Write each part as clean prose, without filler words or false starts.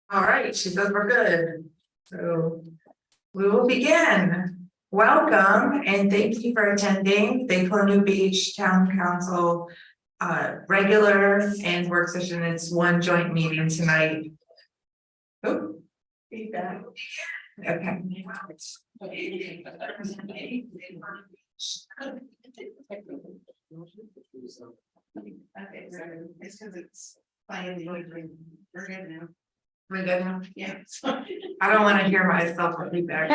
All right, she says we're good. So we will begin. Welcome and thank you for attending the Colonial Beach Town Council regular and work session. It's one joint meeting tonight. Oh, feedback. Okay. Okay, it's because it's finally we're good now. We're good now? Yeah. I don't want to hear myself feedback.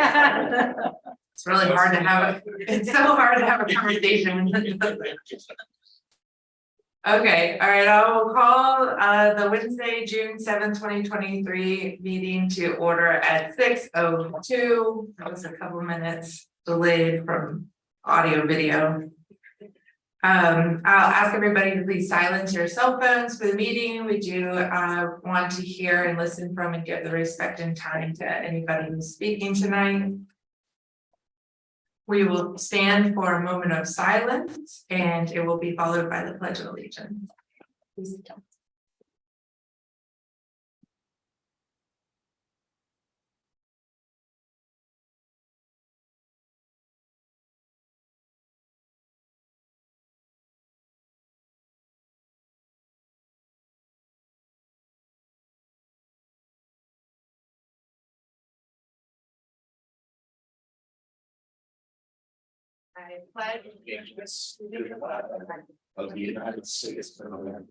It's really hard to have it's so hard to have a conversation. Okay, all right, I will call the Wednesday, June 7th, 2023 meeting to order at 6:02. That was a couple minutes delayed from audio video. I'll ask everybody to please silence your cell phones for the meeting. We do want to hear and listen from and give the respect and time to anybody who's speaking tonight. We will stand for a moment of silence and it will be followed by the Pledge of Allegiance. Please don't. I pledge allegiance to the flag of the United States of America,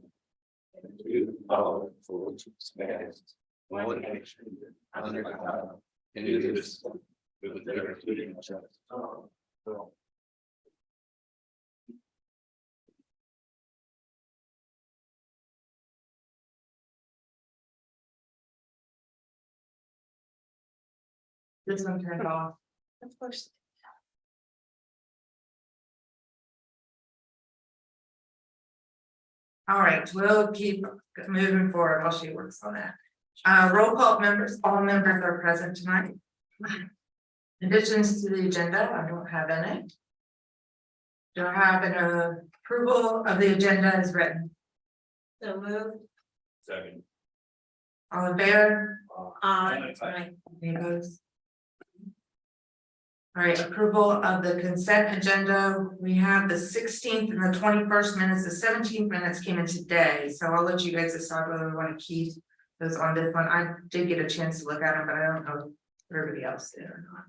and to the republic for which it stands, one nation, under God, indivisible, with liberty and justice for all. This one turned off. Of course. All right, we'll keep moving forward while she works on that. Roll call members, all members are present tonight. Additions to the agenda, I don't have any. Do I have an approval of the agenda as written? So moved. Second. All in favor? Aye. Any opposed? All right, approval of the consent agenda. We have the 16th and the 21st minutes, the 17th minutes came in today, so I'll let you guys decide whether we want to keep those on this one. I did get a chance to look at them, but I don't know if everybody else did or not.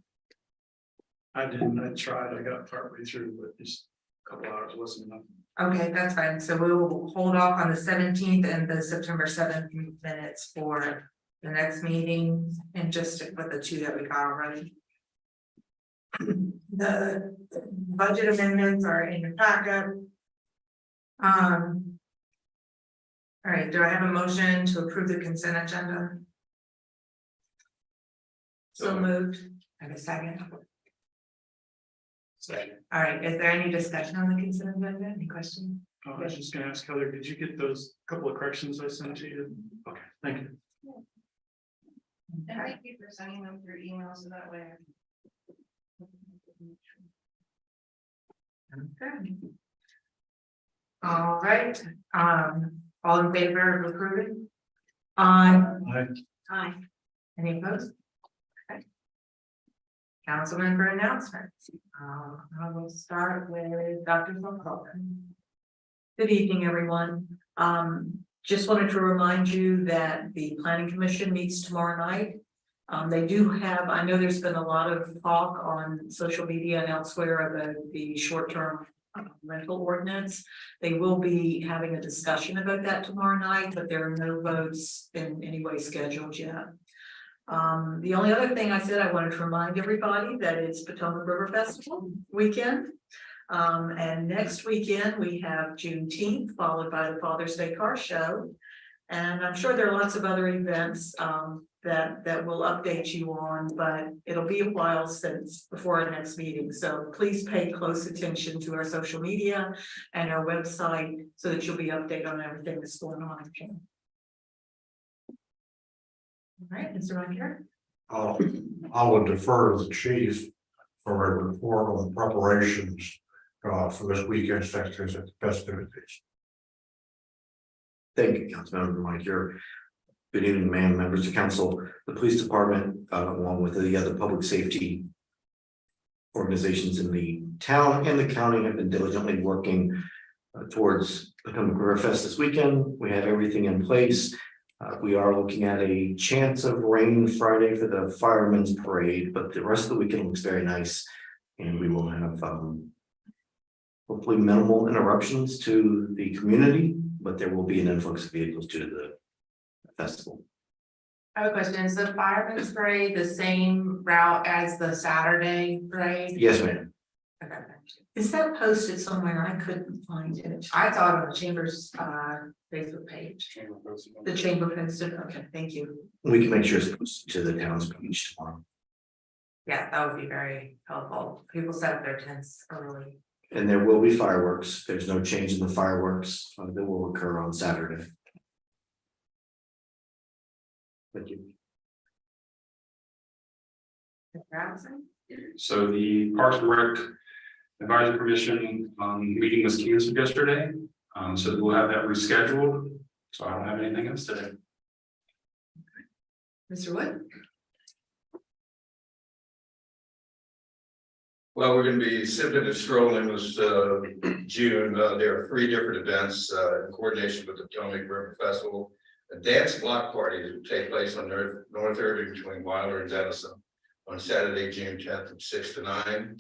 I didn't, I tried, I got partway through, but just a couple hours wasn't enough. Okay, that's fine. So we will hold off on the 17th and the September 7th minutes for the next meeting and just stick with the two that we got already. The budget amendments are in your packet. All right, do I have a motion to approve the consent agenda? So moved. I have a second. Second. All right, is there any discussion on the consent agenda? Any questions? Oh, I was just gonna ask Heather, did you get those couple of corrections I sent to you? Okay, thank you. And thank you for sending them through email so that way. Okay. All right, all in favor of approving? Aye. Aye. Any opposed? Okay. Councilmember announcements. I will start with Dr. Fulton. Good evening, everyone. Just wanted to remind you that the Planning Commission meets tomorrow night. They do have, I know there's been a lot of talk on social media and elsewhere about the short-term rental ordinance. They will be having a discussion about that tomorrow night, but there are no votes in any way scheduled yet. The only other thing I said, I wanted to remind everybody that it's Potomac River Festival weekend. And next weekend we have Juneteenth, followed by the Father's Day Car Show. And I'm sure there are lots of other events that we'll update you on, but it'll be a while since before our next meeting. So please pay close attention to our social media and our website so that you'll be updated on everything that's going on. All right, Mr. Rocker. I would defer to the chief for a report on the preparations for this weekend's festivities. Thank you, Councilmember Mike. Good evening, Mayor, members of council. The police department, along with the other public safety organizations in the town and the county have been diligently working towards Potomac River Fest this weekend. We have everything in place. We are looking at a chance of rain Friday for the firemen's parade, but the rest of the weekend looks very nice. And we will have hopefully minimal interruptions to the community, but there will be an influx of vehicles due to the festival. I have a question, is the fireman's parade the same route as the Saturday parade? Yes, ma'am. Okay, thank you. Is that posted somewhere? I couldn't find it. I saw it on the chamber's Facebook page. The chamber posted, okay, thank you. We can make sure it's posted to the town's page tomorrow. Yeah, that would be very helpful. People set up their tents early. And there will be fireworks. There's no change in the fireworks that will occur on Saturday. Thank you. Mr. Allison? So the Parks and Rec Advisory Commission meeting was canceled yesterday. So we'll have that rescheduled. So I don't have anything else today. Mr. Wood? Well, we're gonna be sipping and strolling this June. There are 3 different events in coordination with the Potomac River Festival. A dance block party will take place on North Irving between Wilder and Denison on Saturday, June 10th from 6 to 9.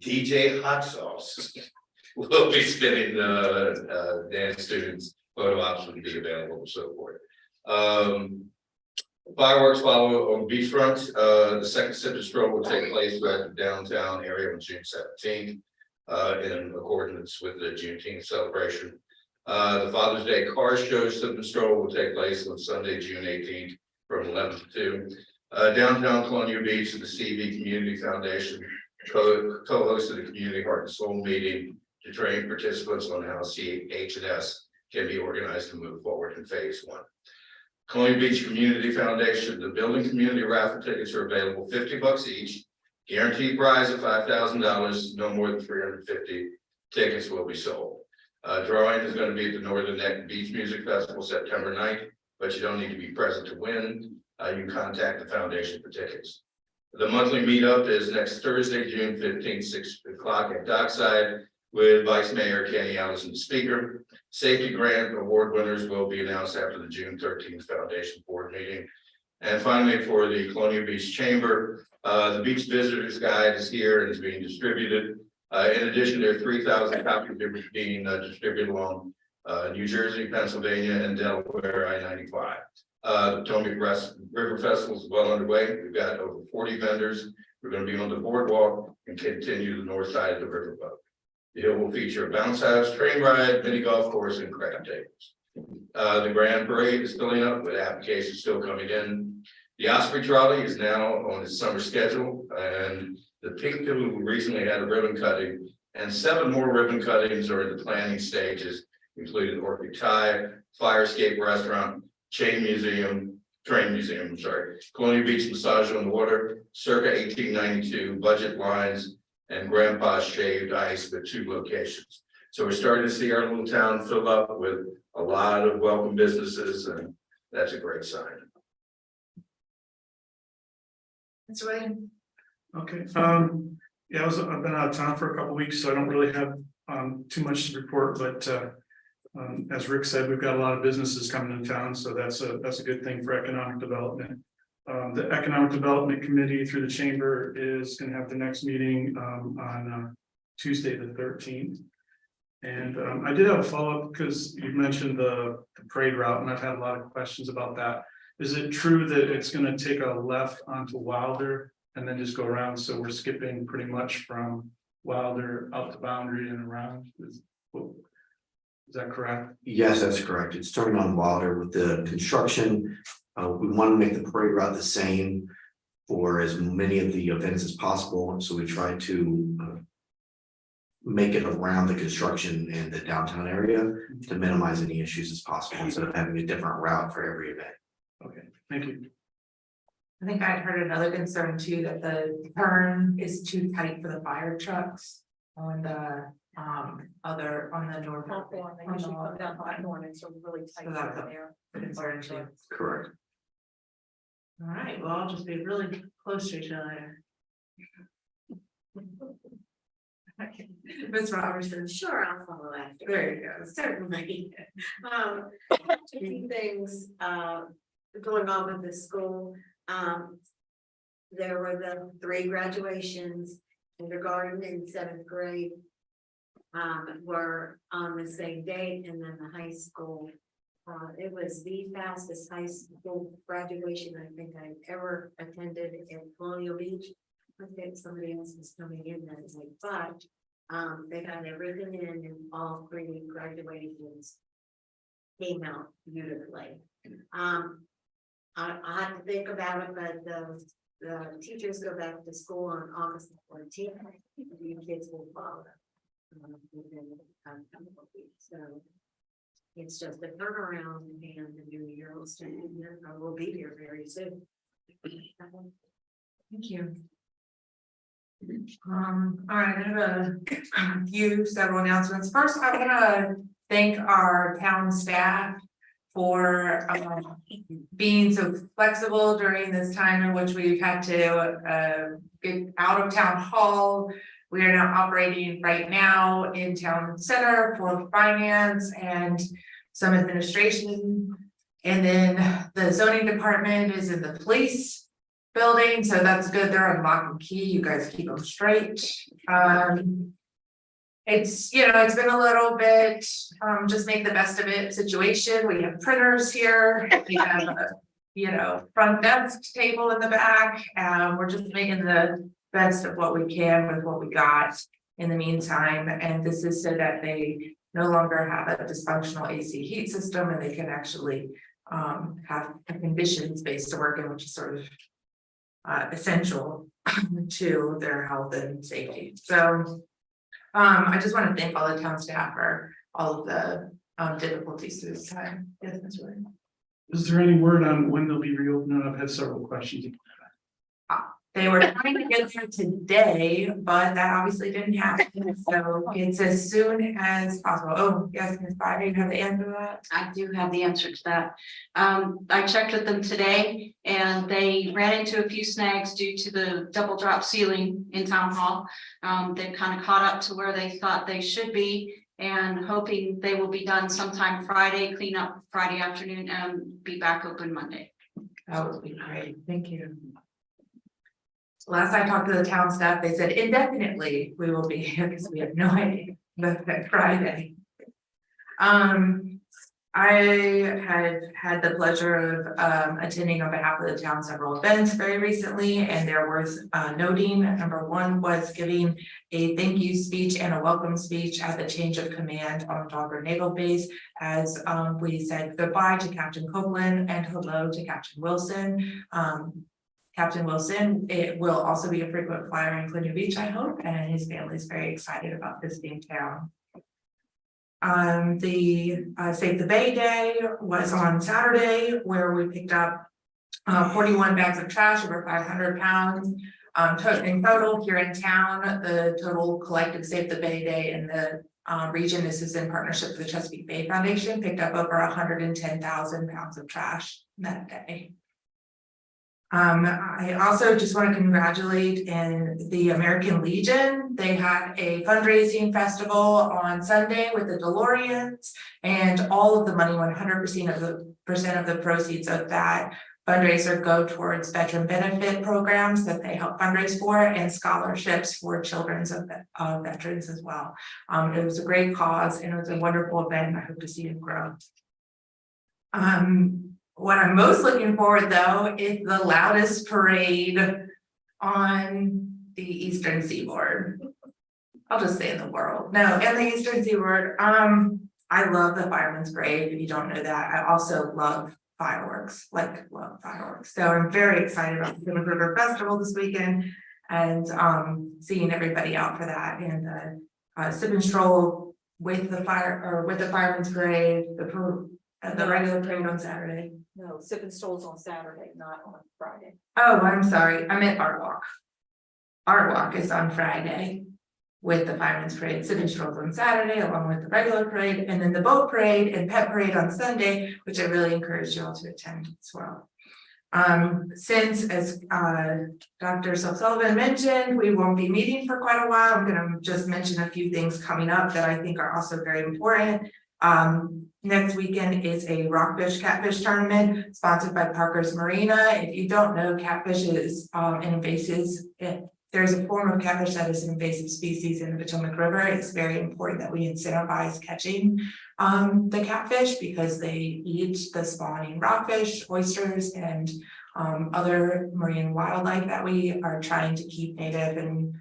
DJ Hot Sauce will be spinning dance students, photo ops will be available and so forth. Fireworks follow on beachfront. The second sip and stroll will take place at the downtown area on June 17th in accordance with the Juneteenth celebration. The Father's Day car show sip and stroll will take place on Sunday, June 18th from 11 to 2. Downtown Colonial Beach and the CV Community Foundation co-hosted a community heart and soul meeting to train participants on how CH&S can be organized to move forward in phase 1. Colonial Beach Community Foundation, the building community raffle tickets are available $50 each. Guaranteed prize of $5,000, no more than 350 tickets will be sold. Drawing is going to be at the Northern Neck Beach Music Festival September 9th, but you don't need to be present to win. You can contact the foundation for tickets. The monthly meetup is next Thursday, June 15th, 6 o'clock at Dockside with Vice Mayor Kenny Allison, the speaker. Safety grant award winners will be announced after the June 13th Foundation Board meeting. And finally, for the Colonial Beach Chamber, the Beach Visitors Guide is here and is being distributed. In addition, there are 3,000 copies being distributed along New Jersey, Pennsylvania, and Delaware I-95. The Potomac River Festival is well underway. We've got over 40 vendors. We're going to be on the boardwalk and continue to the north side of the riverboat. The hill will feature a bounce house, train ride, mini golf course, and crab tables. The grand parade is filling up with applications still coming in. The Osprey Trolley is now on its summer schedule, and the Pink Pill recently had a ribbon cutting, and 7 more ribbon cuttings are in the planning stages, including Orchid Thai, Fire Escape Restaurant, Train Museum, Colonial Beach Massage on the Water, circa 1892, budget lines, and Grandpa's Shaved Ice with 2 locations. So we're starting to see our little town fill up with a lot of welcome businesses, and that's a great sign. Mr. Williams? Okay, yeah, I've been out of town for a couple weeks, so I don't really have too much to report, but as Rick said, we've got a lot of businesses coming to town, so that's a good thing for economic development. The Economic Development Committee through the Chamber is going to have the next meeting on Tuesday the 13th. And I did have a follow-up because you mentioned the parade route, and I've had a lot of questions about that. Is it true that it's going to take a left onto Wilder and then just go around? So we're skipping pretty much from Wilder out to Boundary and around. Is that correct? Yes, that's correct. It's starting on Wilder with the construction. We want to make the parade route the same for as many of the events as possible. And so we try to make it around the construction and the downtown area to minimize any issues as possible instead of having a different route for every event. Okay, thank you. I think I'd heard another concern too, that the turn is too tight for the fire trucks. on the, other, on the north. Hawthorne, they usually come down Hawthorne, it's a really tight So that's line there. concern too. Correct. All right, well, I'll just be really close to each other. Ms. Robertson, Sure, I'll follow after. there you go. Certainly. Two things, going on with the school, there were the 3 graduations, kindergarten and 7th grade. Were on the same date, and then the high school. It was the fastest high school graduation I think I've ever attended in Colonial Beach. I think somebody else was coming in that night, but they got everything in, and all 3 graduations came out beautifully. I had to think about it, but the teachers go back to school on August 14th. The kids will follow. Within a couple of weeks, so it's just a turnaround, and the new year will start, I will be here very soon. Thank you. All right, I have several announcements. First, I want to thank our town staff for being so flexible during this time in which we've had to get out of town hall. We are now operating right now in town center for finance and some administration. And then the zoning department is in the police building, so that's good. They're on lock and key. You guys keep them straight. It's, it's been a little bit, just make the best of it situation. We have printers here. We have a, front desk table in the back. We're just making the best of what we can with what we got in the meantime, and this is so that they no longer have a dysfunctional AC heat system, and they can actually have conditions based to work in, which is sort of essential to their health and safety. So I just want to thank all the town staff for all of the difficulties through this time. Yes, Ms. Williams. Is there any word on when they'll be reopened? I've had several questions. They were trying to get there today, but that obviously didn't happen, so it's as soon as possible. Oh, yes, Ms. Bybee, you have the answer to that? I do have the answer to that. I checked with them today and they ran into a few snags due to the double drop ceiling in town hall. They've kind of caught up to where they thought they should be, and hoping they will be done sometime Friday, clean up Friday afternoon, and be back open Monday. That would be great, thank you. Last I talked to the town staff, they said indefinitely we will be here because we have no idea, but Friday. I had the pleasure of attending on behalf of the town several events very recently, and they're worth noting. Number one was giving a thank you speech and a welcome speech at the change of command on Dogger Naval Base, as we said goodbye to Captain Copeland and hello to Captain Wilson. Captain Wilson, it will also be a frequent flyer in Colonial Beach, I hope, and his family is very excited about visiting town. The Save the Bay Day was on Saturday, where we picked up 41 bags of trash, over 500 pounds. In total here in town, the total collective Save the Bay Day in the region, this is in partnership with the Chesapeake Bay Foundation, picked up over 110,000 pounds of trash that day. I also just want to congratulate in the American Legion. They had a fundraising festival on Sunday with the DeLoreans, and all of the money, 100% of the proceeds of that fundraiser go towards veteran benefit programs that they help fundraise for, and scholarships for children of veterans as well. It was a great cause, and it was a wonderful event. I hope to see it grow. What I'm most looking forward though is the loudest parade on the Eastern Seaboard. I'll just say in the world. No, in the Eastern Seaboard. I love the Fireman's Parade. If you don't know that, I also love fireworks, love fireworks. So I'm very excited about the Plymouth River Festival this weekend, and seeing everybody out for that, and the sip and stroll with the Fireman's Parade, the regular parade on Saturday. No, sip and strolls on Saturday, not on Friday. Oh, I'm sorry. I meant Art Walk. Art Walk is on Friday. with the Fireman's Parade city strolls on Saturday, along with the regular parade, and then the boat parade and pet parade on Sunday, which I really encourage you all to attend as well. Since, as Dr. Sullivan mentioned, we won't be meeting for quite a while, I'm gonna just mention a few things coming up that I think are also very important. Next weekend is a rockfish catfish tournament sponsored by Parker's Marina. If you don't know, catfish is an invasive. There's a form of catfish that is an invasive species in the Potomac River. It's very important that we incentivize catching the catfish because they eat the spawning rockfish, oysters, and other marine wildlife that we are trying to keep native and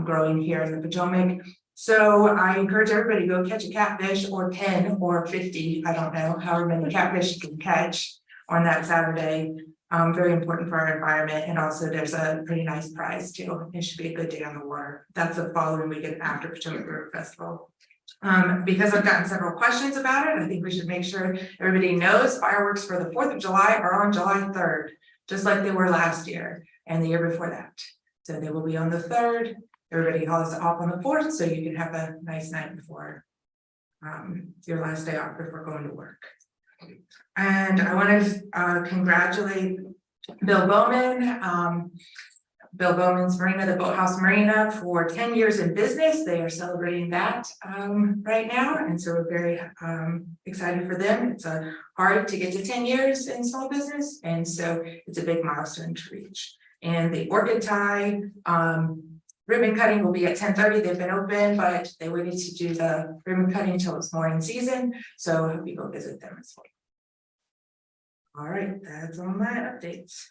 growing here in the Potomac. So I encourage everybody to go catch a catfish, or 10 or 50, I don't know, however many catfish you can catch on that Saturday. Very important for our environment, and also there's a pretty nice prize too. It should be a good day on the water. That's the following weekend after Potomac River Festival. Because I've gotten several questions about it, I think we should make sure everybody knows fireworks for the 4th of July are on July 3rd, just like they were last year and the year before that. So they will be on the 3rd. Everybody calls off on the 4th, so you can have a nice night before your last day off before going to work. And I want to congratulate Bill Bowman, Bill Bowman's Marina, the Boathouse Marina, for 10 years in business. They are celebrating that right now, and so we're very excited for them. It's hard to get to 10 years in small business, and so it's a big milestone to reach. And the orchid tie ribbon cutting will be at 10:30. They've been open, but they waited to do the ribbon cutting until it's more in season. So I hope you go visit them as well. All right, that's all my updates.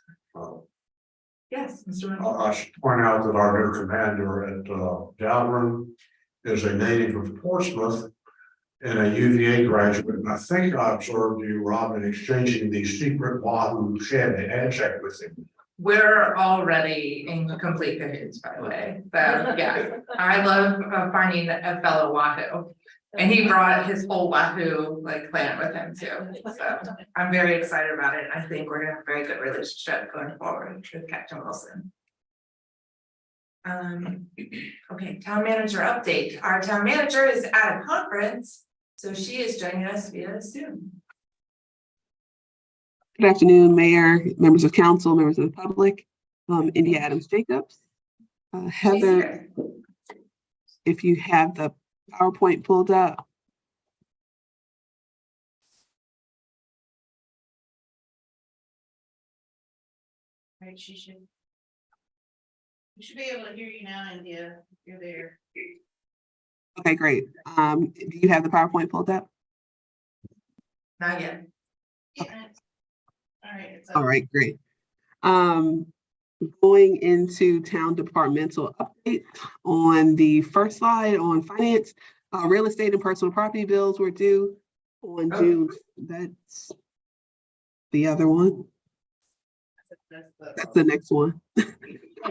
Yes, Mr. Reynolds. I should point out that our new commander at Dalburn is a native of Portsmouth and a UVA graduate. And I think I observed you, Robin, exchanging the secret Wahoo Chevy handshake with him. We're already in complete cahoots, by the way. So yeah, I love finding a fellow Wahoo. And he brought his whole Wahoo clan with him too. So I'm very excited about it. I think we're gonna have a very good relationship going forward with Captain Wilson. Okay, town manager update. Our town manager is at a conference, so she is joining us via Zoom. Good afternoon, Mayor, members of council, members of the public. India Adams Jacobs. Heather, if you have the PowerPoint pulled up. Right, you should be able to hear you now, India, if you're there. Okay, great. Do you have the PowerPoint pulled up? Not yet. Yeah. All right. It's All right, great. Going into town departmental updates on the first slide on finance, real estate and personal property bills were due on June. That's the other one. That's the next one.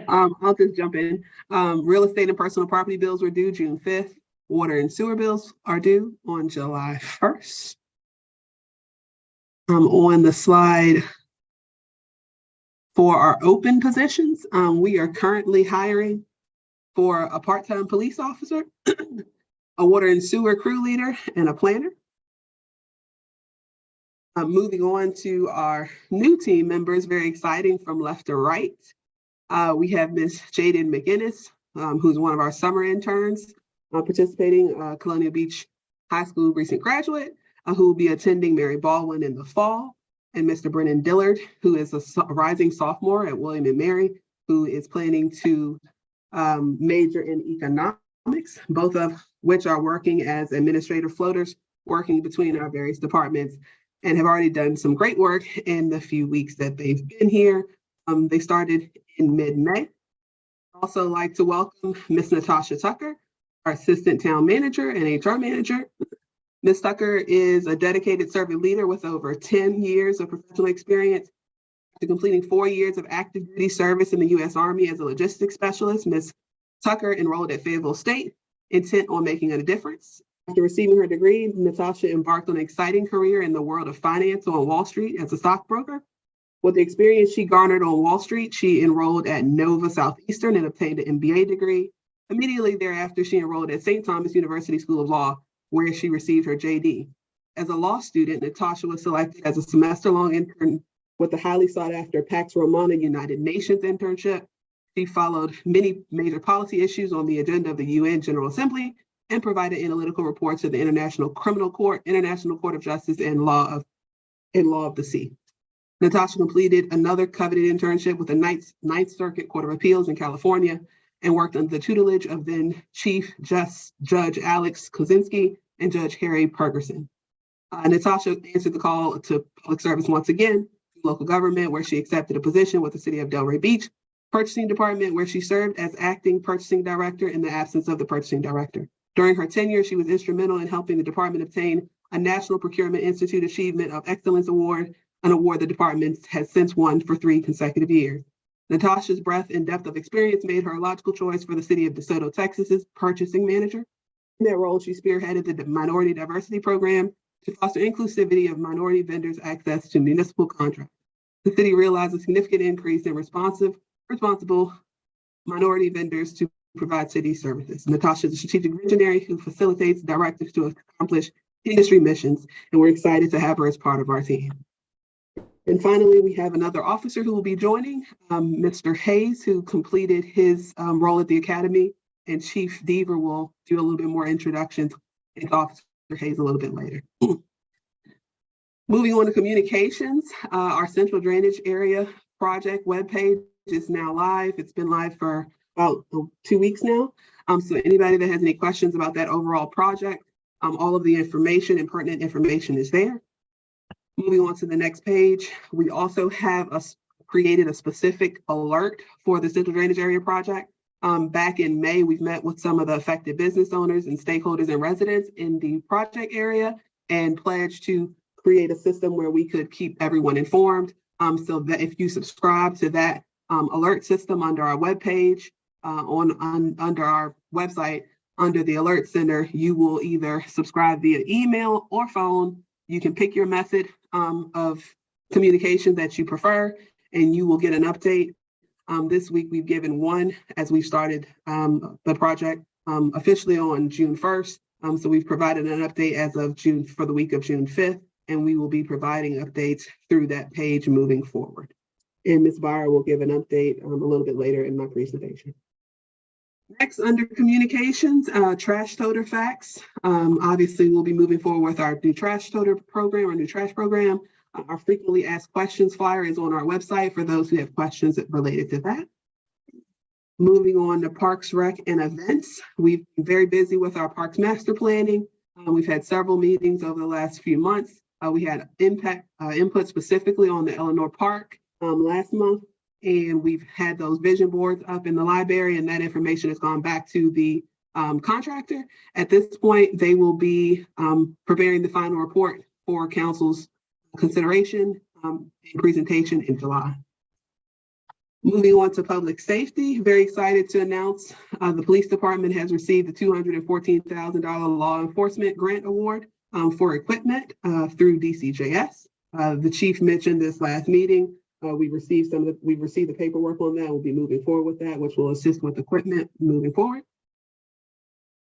I'll just jump in. Real estate and personal property bills were due June 5th. Water and sewer bills are due on July 1st. On the slide for our open positions, we are currently hiring for a part-time police officer, a water and sewer crew leader, and a planner. Moving on to our new team members, very exciting from left to right. We have Miss Jaden McInnes, who's one of our summer interns participating, Colonial Beach High School recent graduate, who will be attending Mary Baldwin in the fall. And Mr. Brennan Dillard, who is a rising sophomore at William & Mary, who is planning to major in economics, both of which are working as administrative floaters, working between our various departments, and have already done some great work in the few weeks that they've been here. They started in mid-May. Also like to welcome Miss Natasha Tucker, our assistant town manager and HR manager. Ms. Tucker is a dedicated servant leader with over 10 years of professional experience. After completing 4 years of active duty service in the U.S. Army as a logistics specialist, Ms. Tucker enrolled at Fayetteville State, intent on making a difference. After receiving her degree, Natasha embarked on an exciting career in the world of finance on Wall Street as a stockbroker. With the experience she garnered on Wall Street, she enrolled at Nova Southeastern and obtained an MBA degree. Immediately thereafter, she enrolled at St. Thomas University School of Law, where she received her JD. As a law student, Natasha was selected as a semester-long intern with the highly sought-after Pax Romana United Nations internship. She followed many major policy issues on the agenda of the UN General Assembly and provided analytical reports to the International Criminal Court, International Court of Justice, and Law of the Sea. Natasha completed another coveted internship with the Ninth Circuit Court of Appeals in California and worked under the tutelage of then Chief Judge Alex Kozinski and Judge Harry Pergerson. Natasha answered the call to public service once again, local government, where she accepted a position with the City of Delray Beach Purchasing Department, where she served as acting purchasing director in the absence of the purchasing director. During her tenure, she was instrumental in helping the department obtain a National Procurement Institute Achievement of Excellence Award, an award the department has since won for 3 consecutive years. Natasha's breadth and depth of experience made her a logical choice for the City of DeSoto, Texas's purchasing manager. In that role, she spearheaded the Minority Diversity Program to foster inclusivity of minority vendors' access to municipal contracts. The city realized a significant increase in responsible minority vendors to provide city services. Natasha is a strategic visionary who facilitates directives to accomplish industry missions, and we're excited to have her as part of our team. And finally, we have another officer who will be joining, Mr. Hayes, who completed his role at the Academy, and Chief Deaver will do a little bit more introduction to Officer Hayes a little bit later. Moving on to communications, our central drainage area project webpage is now live. It's been live for about 2 weeks now. So anybody that has any questions about that overall project, all of the information and pertinent information is there. Moving on to the next page, we also have created a specific alert for the central drainage area project. Back in May, we've met with some of the affected business owners and stakeholders and residents in the project area and pledged to create a system where we could keep everyone informed. So that if you subscribe to that alert system under our webpage, under our website, under the Alert Center, you will either subscribe via email or phone. You can pick your method of communication that you prefer, and you will get an update. This week, we've given one as we started the project officially on June 1st. So we've provided an update as of June for the week of June 5th, and we will be providing updates through that page moving forward. And Ms. Byer will give an update a little bit later in my presentation. Next, under communications, trash toter facts. Obviously, we'll be moving forward with our new trash toter program, our new trash program. Our frequently asked questions flyer is on our website for those who have questions related to that. Moving on to Parks, Rec, and Events. We've been very busy with our Parks Master Planning. We've had several meetings over the last few months. We had input specifically on the Eleanor Park last month, and we've had those vision boards up in the library, and that information has gone back to the contractor. At this point, they will be preparing the final report for council's consideration and presentation in July. Moving on to public safety, very excited to announce the police department has received the $214,000 law enforcement grant award for equipment through DCJS. The chief mentioned this last meeting. We've received the paperwork on that. We'll be moving forward with that, which will assist with equipment moving forward.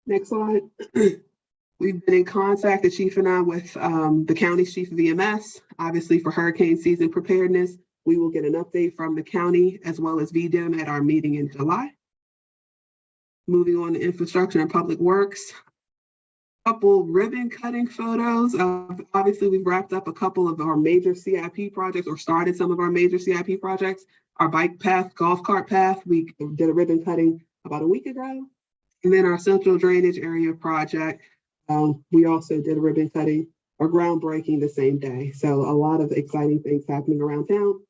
Next slide. We've been in contact, the chief and I, with the county's chief of EMS, obviously for hurricane season preparedness. We will get an update from the county as well as VDEM at our meeting in July. Moving on to infrastructure and public works. Couple ribbon cutting photos. Obviously, we've wrapped up a couple of our major CIP projects or started some of our major CIP projects. Our bike path, golf cart path, we did a ribbon cutting about a week ago. And then our central drainage area project, we also did a ribbon cutting or groundbreaking the same day. So a lot of exciting things happening around town.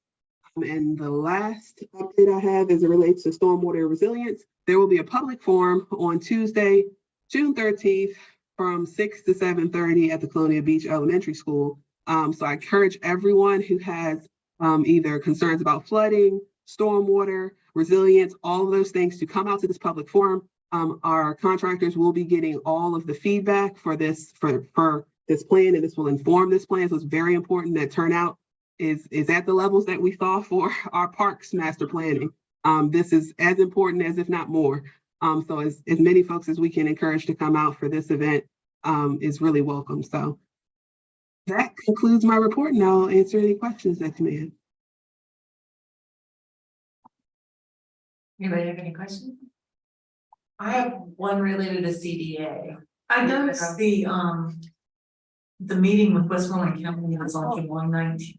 And the last update I have as it relates to stormwater resilience. There will be a public forum on Tuesday, June 13th, from 6 to 7:30 at the Colonial Beach Elementary School. So I encourage everyone who has either concerns about flooding, stormwater, resilience, all of those things to come out to this public forum. Our contractors will be getting all of the feedback for this this plan, and this will inform this plan. So it's very important that turnout is at the levels that we saw for our parks master planning. This is as important as, if not more. So as many folks as we can encourage to come out for this event is really welcome. So that concludes my report, and I'll answer any questions that you may have. Anybody have any questions? I have one related to CDA. I noticed the meeting with Westmoreland County was on July 19th.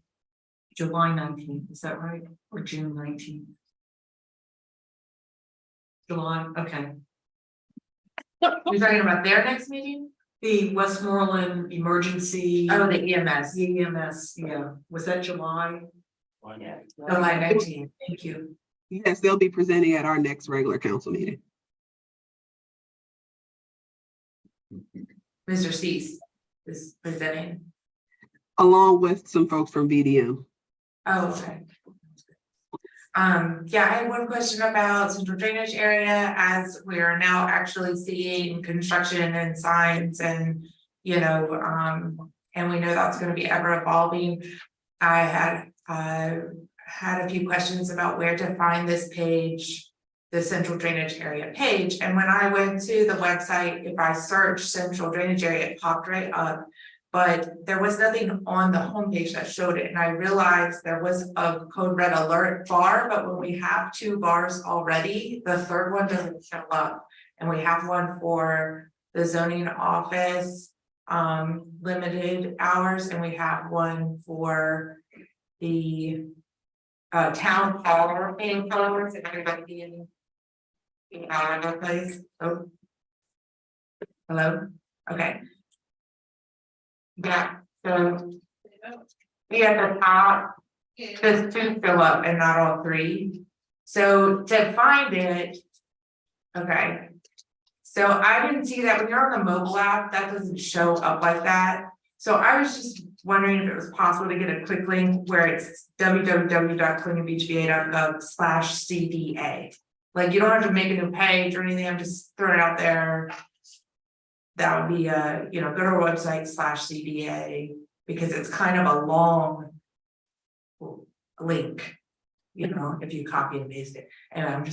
July 19th, is that right? Or June 19th? July, okay. You're talking about their next meeting? The Westmoreland Emergency. Oh, the EMS. EMS, yeah. Was that July? Yeah, July 19th. Thank you. Yes, they'll be presenting at our next regular council meeting. Mr. Cease is presenting. Along with some folks from VDM. Oh, okay. Yeah, I had one question about central drainage area, as we are now actually seeing construction and signs and, you know, and we know that's gonna be ever evolving. I had a few questions about where to find this page, the central drainage area page, and when I went to the website, if I searched central drainage area, it popped right up. But there was nothing on the homepage that showed it, and I realized there was a code red alert bar, but when we have 2 bars already, the third one doesn't show up. And we have one for the zoning office, limited hours, and we have one for the town hall paying followers, and everybody being out of place. Oh. Hello, okay. Yeah, so at the top, just 2 fill up and not all 3. So to find it. Okay. So I didn't see that when you're on the mobile app, that doesn't show up like that. So I was just wondering if it was possible to get a quick link where it's www.clingionbeachva.gov/CDA. Like, you don't have to make a new page or anything, I'm just throwing it out there. That would be you know, go to our website /CDA, because it's kind of a long link, you know, if you copy and paste it. And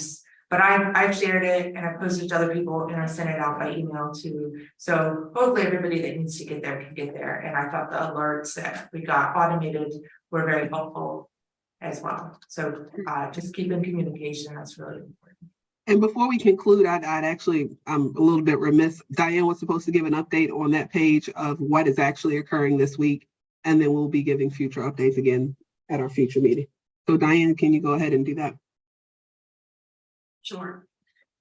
but I've shared it and I posted to other people and I sent it out by email too. So hopefully everybody that needs to get there can get there. And I thought the alerts that we got automated were very helpful as well. So just keep in communication, that's really important. And before we conclude, I'm a little bit remiss. Diane was supposed to give an update on that page of what is actually occurring this week. And then we'll be giving future updates again at our future meeting. So Diane, can you go ahead and do that? Sure.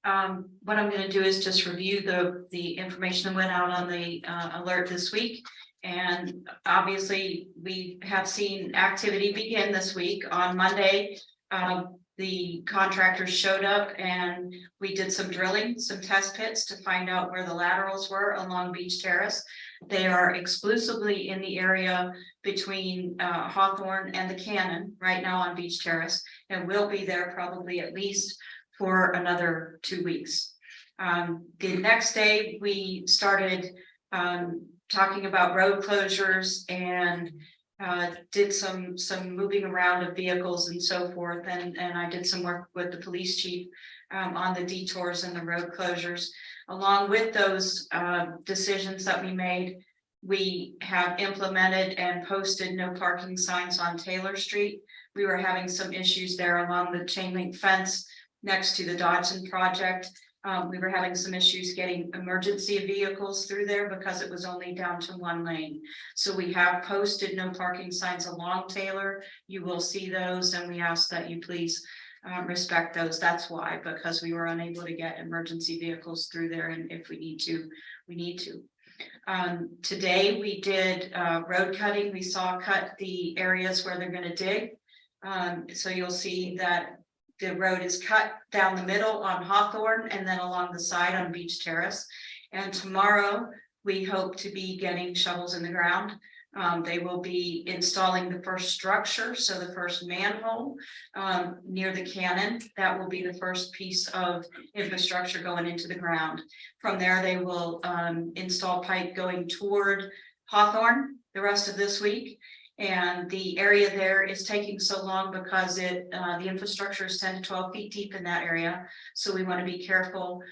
What I'm gonna do is just review the information that went out on the alert this week. And obviously, we have seen activity begin this week. On Monday, the contractors showed up and we did some drilling, some test pits to find out where the laterals were along Beach Terrace. They are exclusively in the area between Hawthorne and the Cannon right now on Beach Terrace, and will be there probably at least for another 2 weeks. The next day, we started talking about road closures and did some moving around of vehicles and so forth, and I did some work with the police chief on the detours and the road closures. Along with those decisions that we made, we have implemented and posted no parking signs on Taylor Street. We were having some issues there along the chain link fence next to the Dodson project. We were having some issues getting emergency vehicles through there because it was only down to 1 lane. So we have posted no parking signs along Taylor. You will see those, and we ask that you please respect those. That's why, because we were unable to get emergency vehicles through there, and if we need to, we need to. Today we did road cutting. We saw cut the areas where they're going to dig. So you'll see that the road is cut down the middle on Hawthorne and then along the side on Beach Terrace. And tomorrow we hope to be getting shovels in the ground. They will be installing the first structure, so the first manhole near the Cannon. That will be the first piece of infrastructure going into the ground. From there, they will install pipe going toward Hawthorne the rest of this week. And the area there is taking so long because the infrastructure is 10 to 12 feet deep in that area. So we want to be careful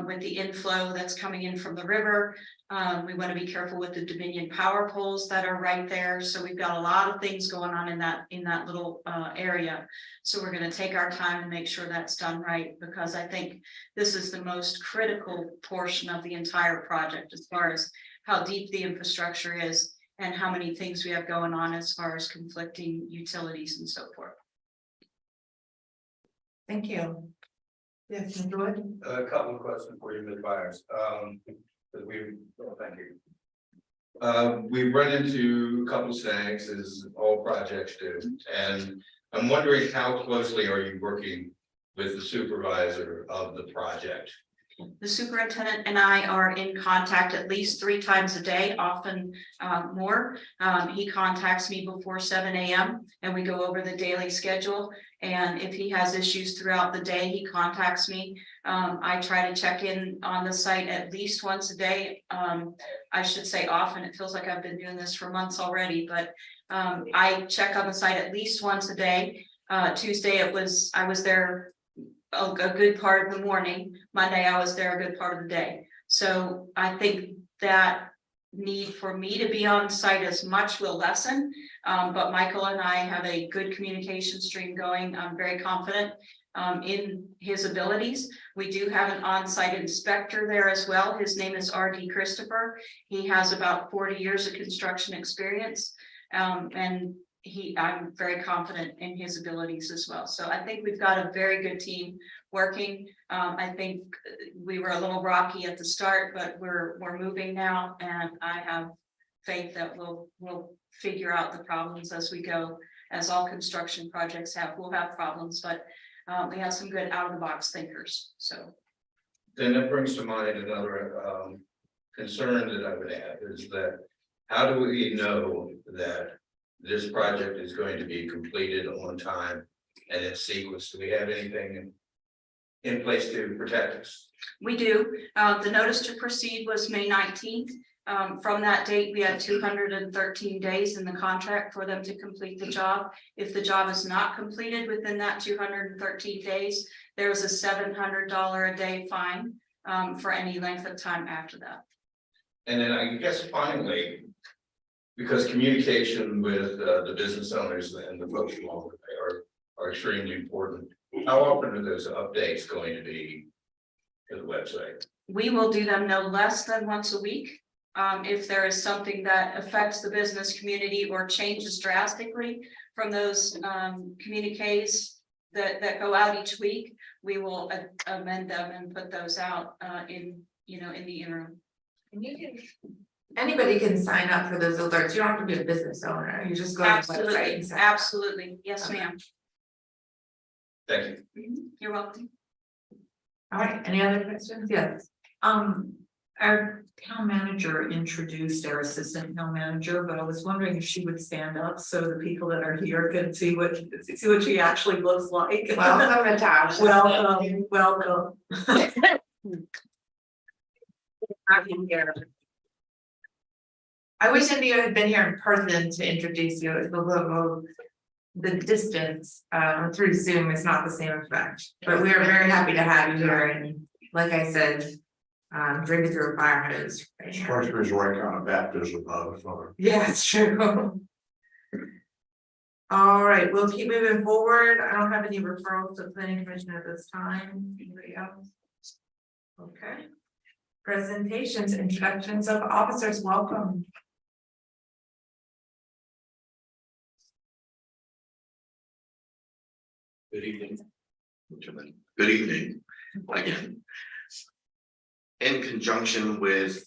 with the inflow that's coming in from the river. We want to be careful with the Dominion power poles that are right there. So we've got a lot of things going on in that little area. So we're going to take our time and make sure that's done right, because I think this is the most critical portion of the entire project as far as how deep the infrastructure is and how many things we have going on as far as conflicting utilities and so forth. Thank you. Yes, George? A couple of questions for you, Ms. Byers. Thank you. We've run into a couple of snags, as all projects do, and I'm wondering how closely are you working with the supervisor of the project? The superintendent and I are in contact at least 3 times a day, often more. He contacts me before 7 a.m. and we go over the daily schedule. And if he has issues throughout the day, he contacts me. I try to check in on the site at least once a day. I should say often. It feels like I've been doing this for months already, but I check on the site at least once a day. Tuesday I was there a good part of the morning. Monday, I was there a good part of the day. So I think that need for me to be on site as much will lessen. But Michael and I have a good communication stream going. I'm very confident in his abilities. We do have an on-site inspector there as well. His name is R.D. Christopher. He has about 40 years of construction experience. And I'm very confident in his abilities as well. So I think we've got a very good team working. I think we were a little rocky at the start, but we're moving now, and I have faith that we'll figure out the problems as we go. As all construction projects have, we'll have problems, but we have some good out of the box thinkers. So Then that brings to mind another concern that I would have, is that how do we know that this project is going to be completed on time and in sequence? Do we have anything in place to protect us? we do. The notice to proceed was May 19th. From that date, we had 213 days in the contract for them to complete the job. If the job is not completed within that 213 days, there's a $700 a day fine for any length of time after that. And then I guess finally, because communication with the business owners and the folks along the way are extremely important, how often are those updates going to be to the website? We will do them no less than once a week. If there is something that affects the business community or changes drastically from those communiques that go out each week, we will amend them and put those out in the interim. And you can, anybody can sign up for those alerts. You don't have to be a business owner. You just go to the website and sign up. Absolutely. Yes, Okay. ma'am. Thank you. You're welcome. All right, any other questions? Yes. Our town manager introduced our assistant town manager, but I was wondering if she would stand up so the people that are here can see what she actually looks like. Welcome, Natasha. Welcome. I wish India had been here in person to introduce you. It's a little, the distance through Zoom is not the same effect, but we are very happy to have you here. And like I said, drinking through a fire hose. Right now. Structure is right kind of baptism of fire. Yeah, it's true. All right, we'll keep moving forward. I don't have any referrals to the planning commission at this time. Anybody else? Okay. Presentations, introductions of officers, welcome. Good evening. Gentlemen. Good evening again. In conjunction with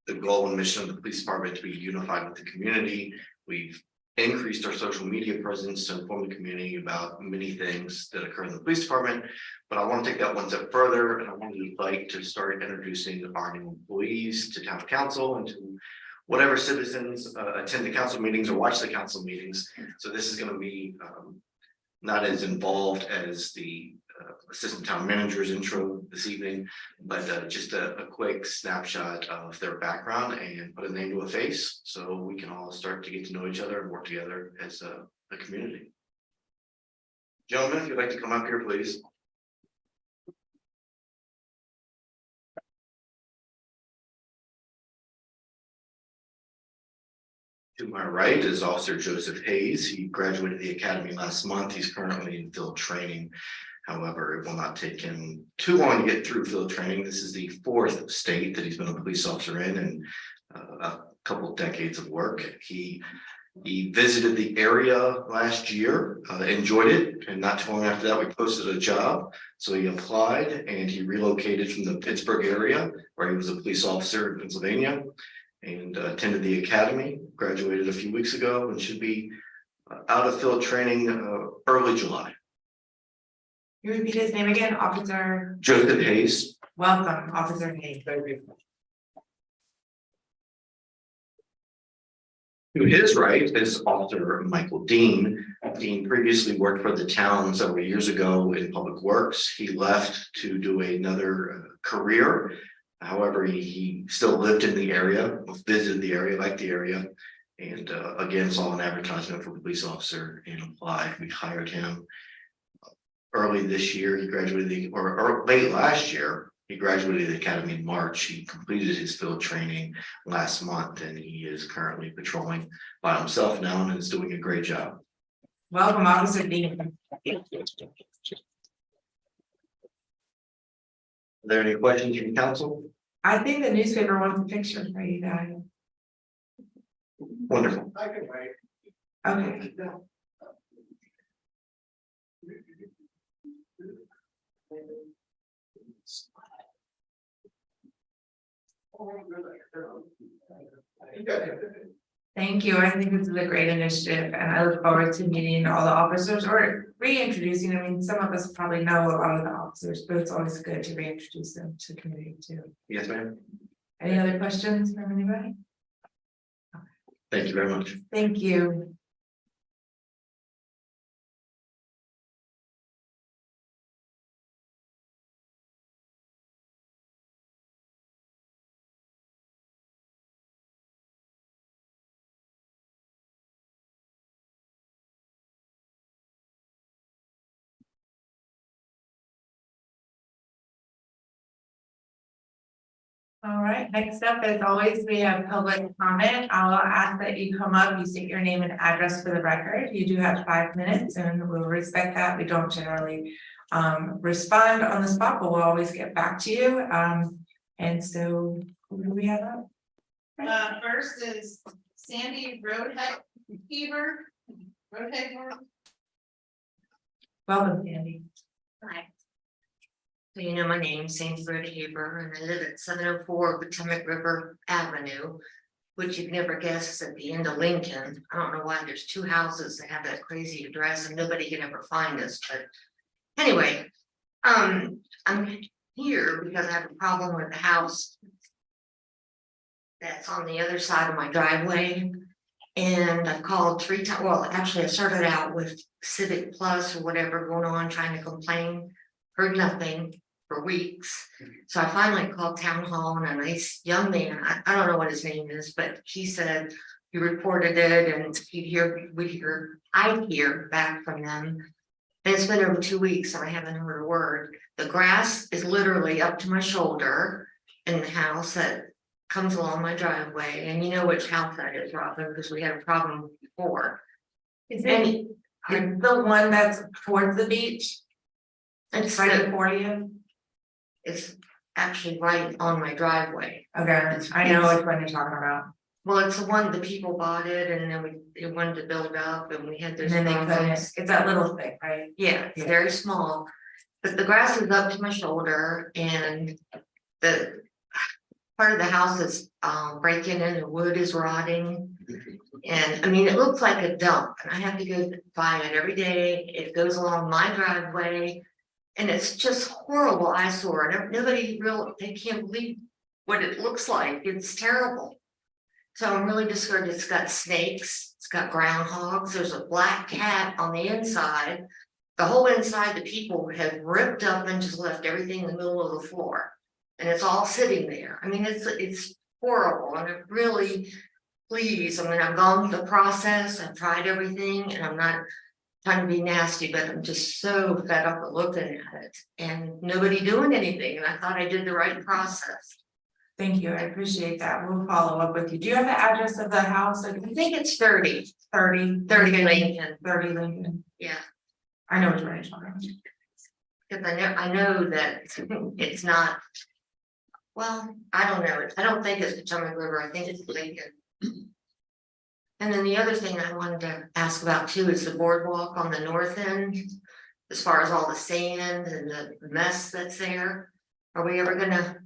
the goal and mission of the police department to be unified with the community, we've increased our social media presence to inform the community about many things that occur in the police department. But I want to take that one step further, and I want to like to start introducing our new employees to town council and to whatever citizens attend the council meetings or watch the council meetings. So this is going to be not as involved as the assistant town manager's intro this evening, but just a quick snapshot of their background and put a name to a face, so we can all start to get to know each other and work together as a community. Gentlemen, if you'd like to come up here, please. To my right is Officer Joseph Hayes. He graduated the academy last month. He's currently in field training. However, it will not take him too long to get through field training. This is the 4th state that he's been a police officer in, and a couple of decades of work. He visited the area last year, enjoyed it, and not too long after that, we posted a job. So he applied and he relocated from the Pittsburgh area, where he was a police officer in Pennsylvania, and attended the academy, graduated a few weeks ago, and should be out of field training early July. You repeat his name again, Officer? Joseph Hayes. Welcome, Officer Hayes. To his right is Officer Michael Dean. Dean previously worked for the town several years ago in public works. He left to do another career. However, he still lived in the area, visited the area, liked the area, and again saw an advertisement for police officer and applied. We hired him early this year. He graduated or late last year. He graduated the academy in March. He completed his field training last month, and he is currently patrolling by himself now and is doing a great job. Welcome, Officer Dean. Are there any questions from council? I think the newspaper wants a picture for you guys. Wonderful. I can wait. Okay. Thank you. I think this is a great initiative, and I look forward to meeting all the officers or reintroducing. I mean, some of us probably know a lot of the officers, but it's always good to reintroduce them to the community too. Yes, ma'am. Any other questions from anybody? Thank you very much. Thank you. All right, next up, as always, we have public comment. I'll ask that you come up, you state your name and address for the record. You do have 5 minutes and we'll respect that. We don't generally respond on the spot, but we'll always get back to you. And so who do we have up? First is Sandy Roadheaver. Welcome, Sandy. Hi. So you know my name, Sandy Roadheaver, and I live at 704 Potomac River Avenue, which you'd never guess is at the end of Lincoln. I don't know why there's 2 houses that have that crazy address and nobody can ever find us, but anyway, I'm here because I have a problem with the house that's on the other side of my driveway. And I've called 3 times. Well, actually, I started out with Civic Plus or whatever going on, trying to complain, heard nothing for weeks. So I finally called town hall, and a nice young man, I don't know what his name is, but he said he reported it and I'd hear back from them. And it's been over 2 weeks and I haven't heard a word. The grass is literally up to my shoulder in the house that comes along my driveway, and you know which house that is, Robin, because we had a problem before. Is it the one that's towards the beach? It's Right before you? It's actually right on my driveway. Okay, I know which one you're talking about. Well, it's the one the people bought it and then they wanted to build up and we had And those then they couldn't, problems. it's that little thing, right? Yeah, it's Yeah. very small, but the grass is up to my shoulder and the part of the house is breaking in, the wood is rotting. And I mean, it looks like a dump and I have to go by it every day. It goes along my driveway. And it's just horrible eyesore, and they can't believe what it looks like. It's terrible. So I'm really discouraged. It's got snakes, it's got groundhogs, there's a black cat on the inside. the whole inside, the people have ripped up and just left everything in the middle of the floor. And it's all sitting there. I mean, it's horrible and it really, please, I mean, I've gone through the process, I've tried everything and I'm not trying to be nasty, but I'm just so fed up with looking at it and nobody doing anything. And I thought I did the right process. Thank you, I appreciate that. We'll follow up with you. Do you have the address of the house? I think it's 30 30 Lincoln. 30 Lincoln. Yeah, I know it's right. Sean. because I know that it's not. Well, I don't know. I don't think it's Potomac River. I think it's Lincoln. And then the other thing I wanted to ask about too is the boardwalk on the north end. As far as all the sand and the mess that's there, are we ever gonna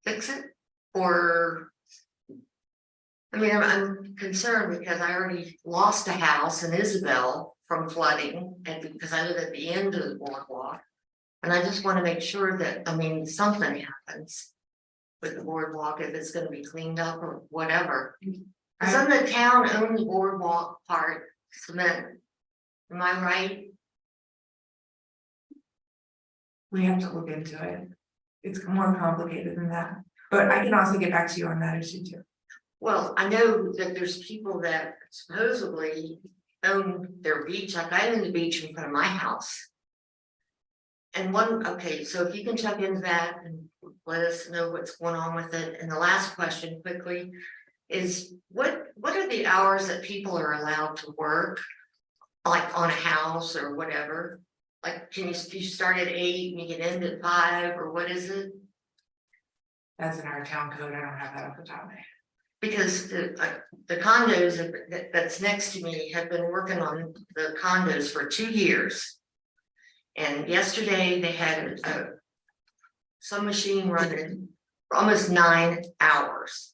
fix it? Or? I mean, I'm concerned because I already lost a house in Isabel from flooding and because I live at the end of the boardwalk. And I just want to make sure that, I mean, something happens with the boardwalk, if it's gonna be cleaned up or whatever. Doesn't the town own the boardwalk part, cement? Am I right? We have to look into it. It's more complicated than that, but I can also get back to you on that issue too. Well, I know that there's people that supposedly own their beach, like I own the beach in front of my house. And okay, so if you can check into that and let us know what's going on with it. And the last question quickly is what are the hours that people are allowed to work? Like on a house or whatever? Like, you start at 8 and you can end at 5 or what is it? That's in our town code. I don't have that off the top of my head. Because the condos that's next to me have been working on the condos for 2 years. And yesterday they had some machine running for almost 9 hours.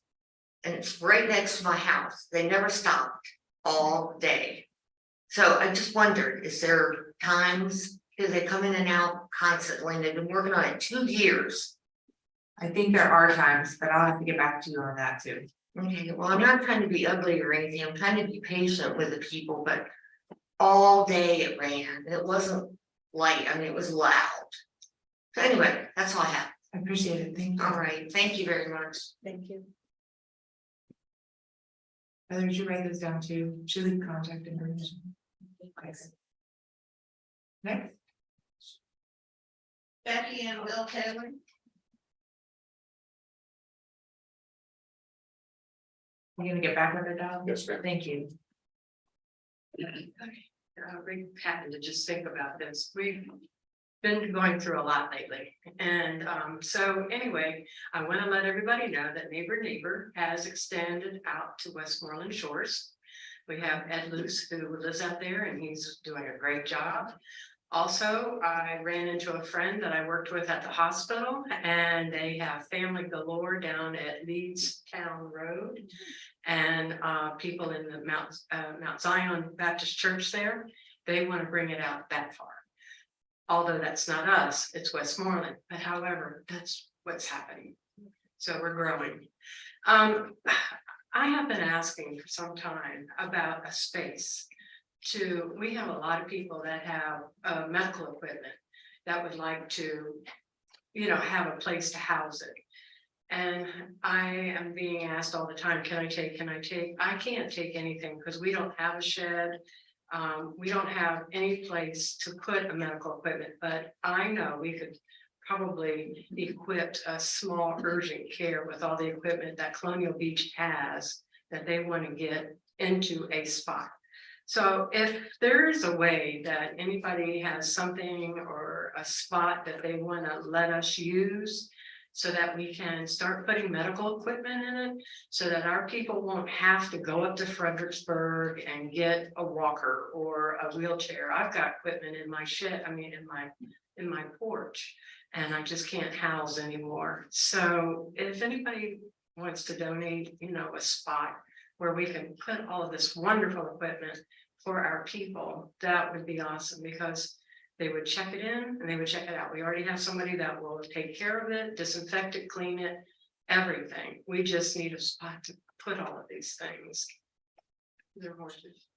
And it's right next to my house. They never stopped all day. So I just wondered, is there times, do they come in and out constantly? And they've been working on it 2 years. I think there are times, but I'll have to get back to you on that too. Okay, well, I'm not trying to be ugly or anything. I'm trying to be patient with the people, but all day it ran. It wasn't light. I mean, it was loud. So anyway, that's all I have. I appreciate it. Thank you. All right, thank you very much. Thank you. Heather, did you write this down too? Should leave contact information. Okay. Next, Becky and Bill Taylor. you're gonna get back with her, Dom? Yes, ma'am. Thank you. We happened to just think about this. We've been going through a lot lately. And so anyway, I want to let everybody know that Neighbor has extended out to Westmoreland Shores. We have Ed Luce who lives out there and he's doing a great job. Also, I ran into a friend that I worked with at the hospital and they have family galore down at Leeds Town Road. And people in the Mount Zion Baptist Church there, they want to bring it out that far. Although that's not us, it's Westmoreland, but however, that's what's happening. So we're growing. I have been asking for some time about a space we have a lot of people that have medical equipment that would like to, have a place to house it. And I am being asked all the time, can I take? I can't take anything because we don't have a shed. We don't have any place to put a medical equipment, but I know we could probably equip a small urgent care with all the equipment that Colonial Beach has that they want to get into a spot. So if there's a way that anybody has something or a spot that they want to let us use so that we can start putting medical equipment in it, so that our people won't have to go up to Fredericksburg and get a walker or a wheelchair. I've got equipment in my shed, in my porch, and I just can't house anymore. So if anybody wants to donate, a spot where we can put all of this wonderful equipment for our people, that would be awesome, because they would check it in and they would check it out. We already have somebody that will take care of it, disinfect it, clean it, everything. We just need a spot to put all of these things. They're horses.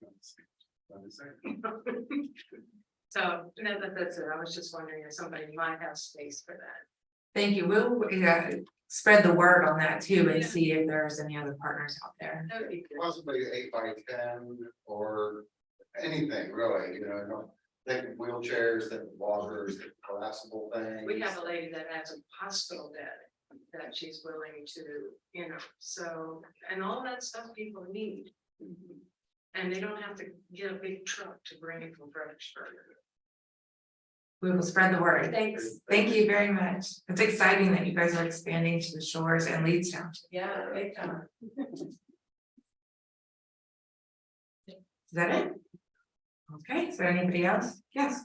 So, no, that's it. I was just wondering if somebody might have space for that. Thank you. We'll spread the word on that too and see if there's any other partners out there. That would be good. Possibly 8x10 or anything really, you know, think wheelchairs, think walkers, think collapsible things. We have a lady that has a hospital bed that she's willing to, you know, so, and all that stuff people need. And they don't have to get a big truck to bring it from Fredericksburg. We will spread the word. Thanks. Thank you very much. It's exciting that you guys are expanding to the shores and Leedstown. Yeah, big time. Is that it? Okay, is there anybody else? Yes.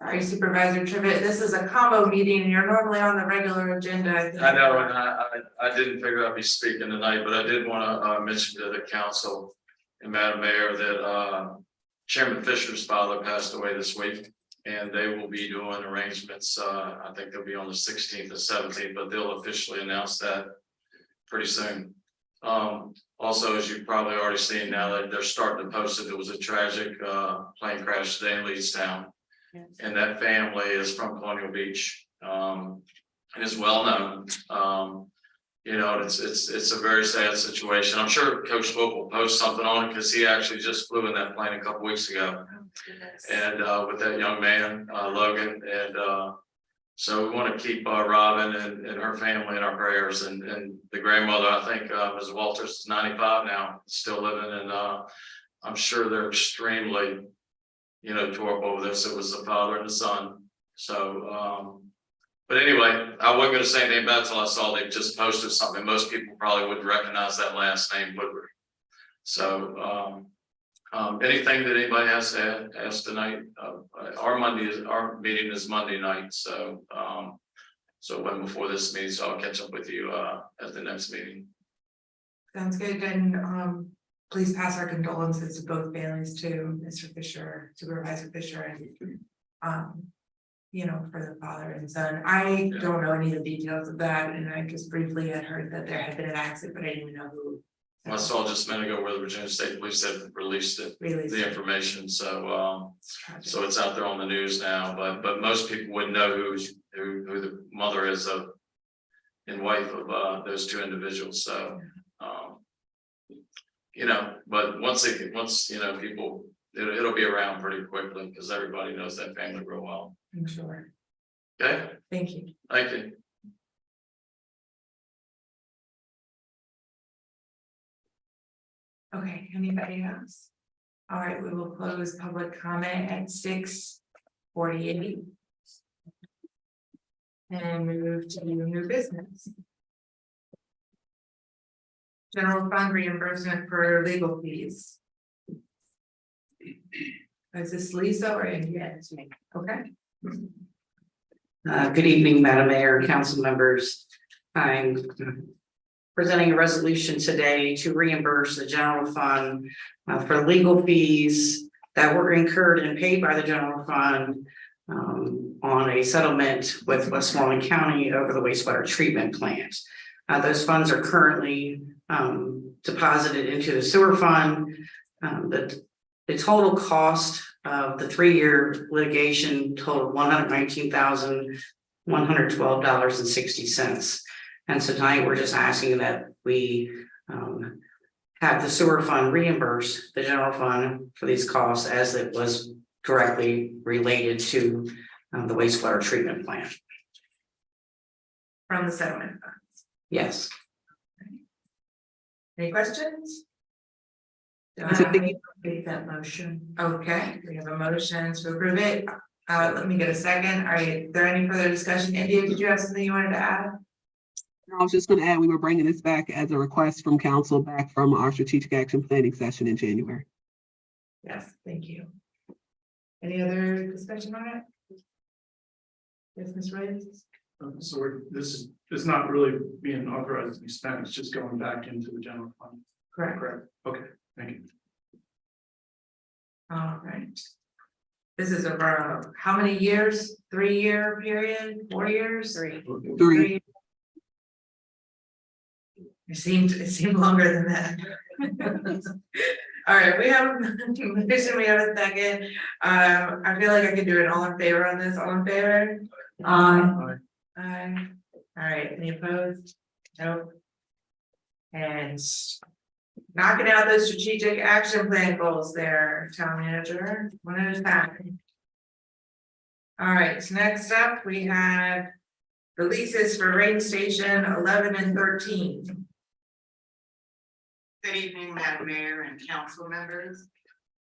Sorry, Supervisor Trivett, this is a combo meeting. You're normally on the regular agenda. I know, and I didn't figure I'd be speaking tonight, but I did want to mention to the council and Madam Mayor that Chairman Fisher's father passed away this week. And they will be doing arrangements, I think they'll be on the 16th or 17th, but they'll officially announce that pretty soon. Also, as you've probably already seen now that they're starting to post it, there was a tragic plane crash today in Leedstown. And that family is from Colonial Beach, and is well known. You know, it's a very sad situation. I'm sure Coach Swope will post something on it because he actually just flew in that plane a couple weeks ago. And with that young man, Logan, and so we want to keep Robin and her family in our prayers, and the grandmother, I think Ms. Walters is 95 now, still living, and I'm sure they're extremely, you know, tore up over this. It was the father and the son. So but anyway, I wasn't going to say anything about it until I saw they just posted something. Most people probably wouldn't recognize that last name, Woodward. So anything that anybody has to ask tonight? Our meeting is Monday night, so so when before this meeting, so I'll catch up with you at the next meeting. Sounds good. And please pass our condolences to both families, to Mr. Fisher, Supervisor Fisher, and you know, for the father and son. I don't know any of the details of that, and I just briefly had heard that there had been an accident, but I didn't even know who. I saw just a minute ago where the Virginia State Police had released it, the information. So so it's out there on the news now, but most people wouldn't know who the mother is of and wife of those two individuals. So you know, but once you know, people, it'll be around pretty quickly because everybody knows that family real well. I'm sure. Okay. Thank you. Thank you. Okay, anybody else? All right, we will close public comment at 6:48. And move to new business. General fund reimbursement for legal fees. Is this Lisa or Andy? Yeah, it's me. Okay. Good evening, Madam Mayor, council members. I'm presenting a resolution today to reimburse the general fund for legal fees that were incurred and paid by the general fund on a settlement with Westmoreland County over the wastewater treatment plant. Those funds are currently deposited into the sewer fund. The total cost of the 3-year litigation totaled $119,112.60. And so tonight we're just asking that we have the sewer fund reimburse the general fund for these costs as it was directly related to the wastewater treatment plant. From the settlement funds. Yes. Any questions? Make that motion. Okay, we have a motion to approve it. Let me get a second. All right, is there any further discussion? India, did you have something you wanted to add? I was just going to add, we were bringing this back as a request from council back from our strategic action planning session in January. Yes, thank you. Any other discussion on it? Yes, Ms. Wright? So this is not really being authorized to be spent, it's just going back into the general fund. Correct. Correct. Okay, thank you. All right. This is over how many years? 3-year period? 4 years? 3. 3. It seemed longer than that. All right, we have, we have a second. I feel like I could do it all in favor on this, all in favor? Aye. All right, any opposed? Nope. And knocking out those strategic action plan goals there, town manager, one at a time. All right, so next up, we have the leases for Rain Station 11 and 13. Good evening, Madam Mayor and council members.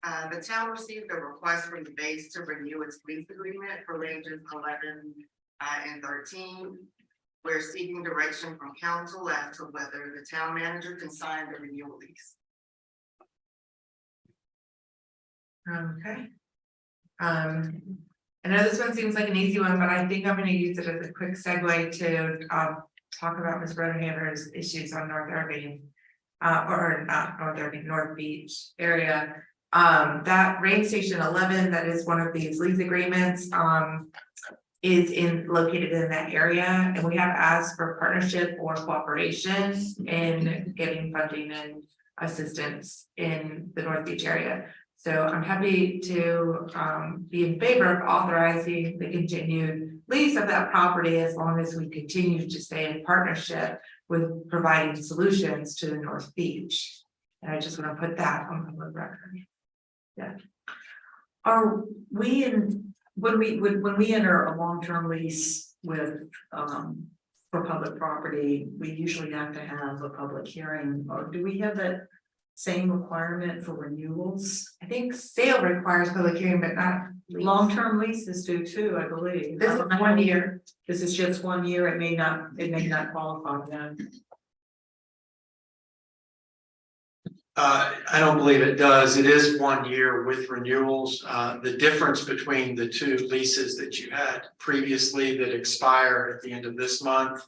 The town received a request from the base to renew its lease agreement for ranges 11 and 13. We're seeking direction from council as to whether the town manager can sign the renewal lease. Okay. I know this one seems like an easy one, but I think I'm gonna use it as a quick segue to talk about Ms. Rodenhammer's issues on North Irving. Or not North Irving, North Beach area. That Rain Station 11, that is one of these lease agreements, is located in that area, and we have asked for partnership or cooperation in getting funding and assistance in the North Beach area. So I'm happy to be in favor of authorizing the continued lease of that property as long as we continue to stay in partnership with providing solutions to the North Beach. And I just want to put that on the record. Yeah. Are we when we enter a long-term lease with, for public property, we usually have to have a public hearing, or do we have that same requirement for renewals? I think sale requires public hearing, but not lease. Long-term leases do too, I believe. This is 1 year. This is just 1 year, it may not qualify then. I don't believe it does. It is 1 year with renewals. The difference between the two leases that you had previously that expire at the end of this month,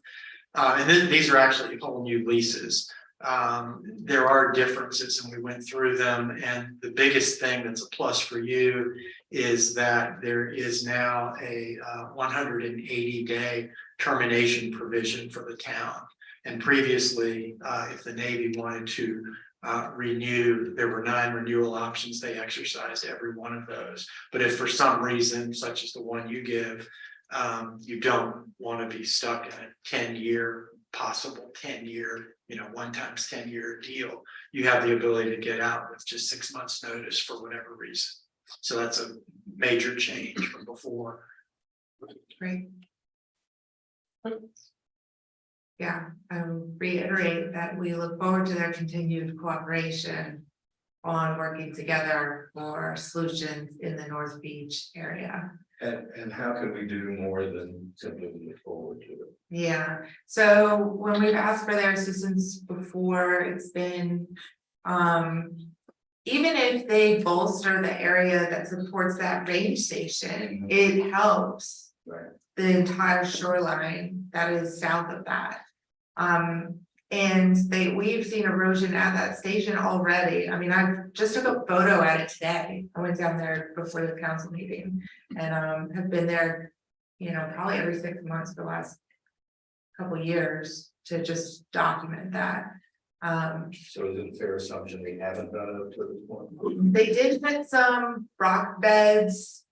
and then these are actually whole new leases. There are differences, and we went through them. And the biggest thing that's a plus for you is that there is now a 180-day termination provision for the town. And previously, if the Navy wanted to renew, there were 9 renewal options. They exercised every one of those. But if for some reason, such as the one you give, you don't want to be stuck in a 10-year, possible 10-year, 1 times 10-year deal, you have the ability to get out with just 6 months notice for whatever reason. So that's a major change from before. Great. Yeah, I reiterate that we look forward to their continued cooperation on working together for solutions in the North Beach area. And how can we do more than simply look forward to it? Yeah, so when we've asked for their assistance before, it's been, even if they bolster the area that supports that range station, it helps the entire shoreline that is south of that. And we've seen erosion at that station already. I mean, I just took a photo at it today. I went down there before the council meeting and have been there, probably every 6 months for the last couple of years to just document that. So is it a fair assumption we haven't done it up to this point? They did put some rock beds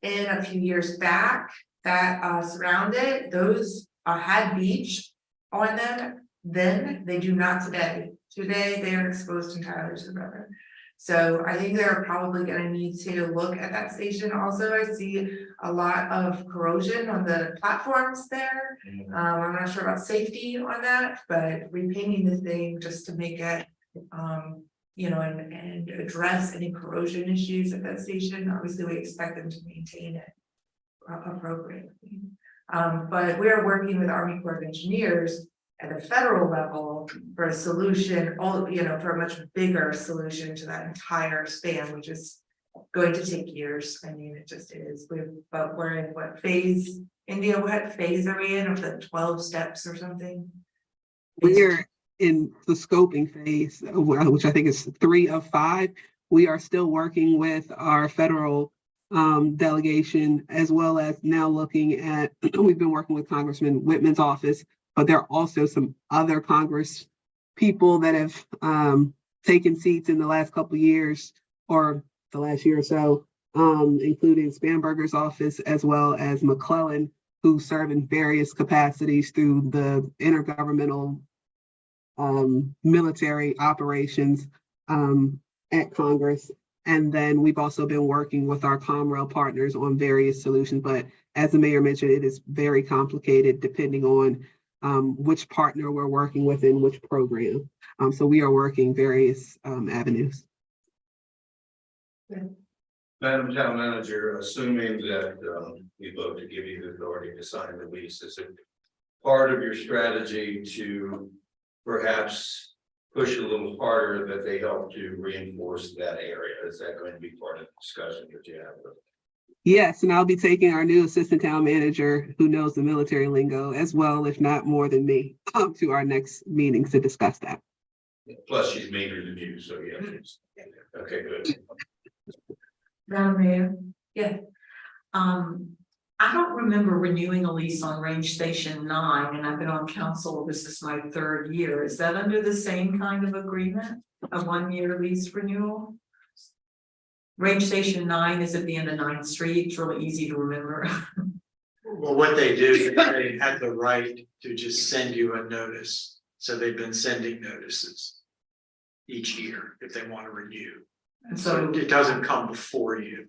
in a few years back that surround it. Those had beach on them. Then they do not today. Today they are exposed entirely to the river. So I think they're probably going to need to look at that station. Also, I see a lot of corrosion on the platforms there. I'm not sure about safety on that, but repainting the thing just to make it, and address any corrosion issues at that station. Obviously, we expect them to maintain it appropriately. But we are working with Army Corps of Engineers at the federal level for a solution, for a much bigger solution to that entire span, which is going to take years. I mean, it just is. But we're in what phase, India, what phase are we in of the 12 steps or something? We're in the scoping phase, which I think is 3 of 5. We are still working with our federal delegation, as well as now looking at, we've been working with Congressman Whitman's office, but there are also some other Congress people that have taken seats in the last couple of years or the last year or so, including Spanberger's office as well as McClellan, who serve in various capacities through the intergovernmental military operations at Congress. And then we've also been working with our Comrail partners on various solutions. But as the mayor mentioned, it is very complicated depending on which partner we're working with in which program. So we are working various avenues. Madam Town Manager, assuming that we vote to give you the authority to sign the lease, is it part of your strategy to perhaps push a little harder that they help to reinforce that area? Is that going to be part of the discussion that you have? Yes, and I'll be taking our new assistant town manager who knows the military lingo as well, if not more than me, to our next meetings to discuss that. Plus, she's meaner than you, so yeah. Okay, good. Madam Mayor? Yeah. I don't remember renewing a lease on Range Station 9, and I've been on council, this is my 3rd year. Is that under the same kind of agreement, a 1-year lease renewal? Range Station 9 is at the end of 9th Street, it's really easy to remember. Well, what they do, is they have the right to just send you a notice. So they've been sending notices each year if they want to renew. And So so, it doesn't come before you.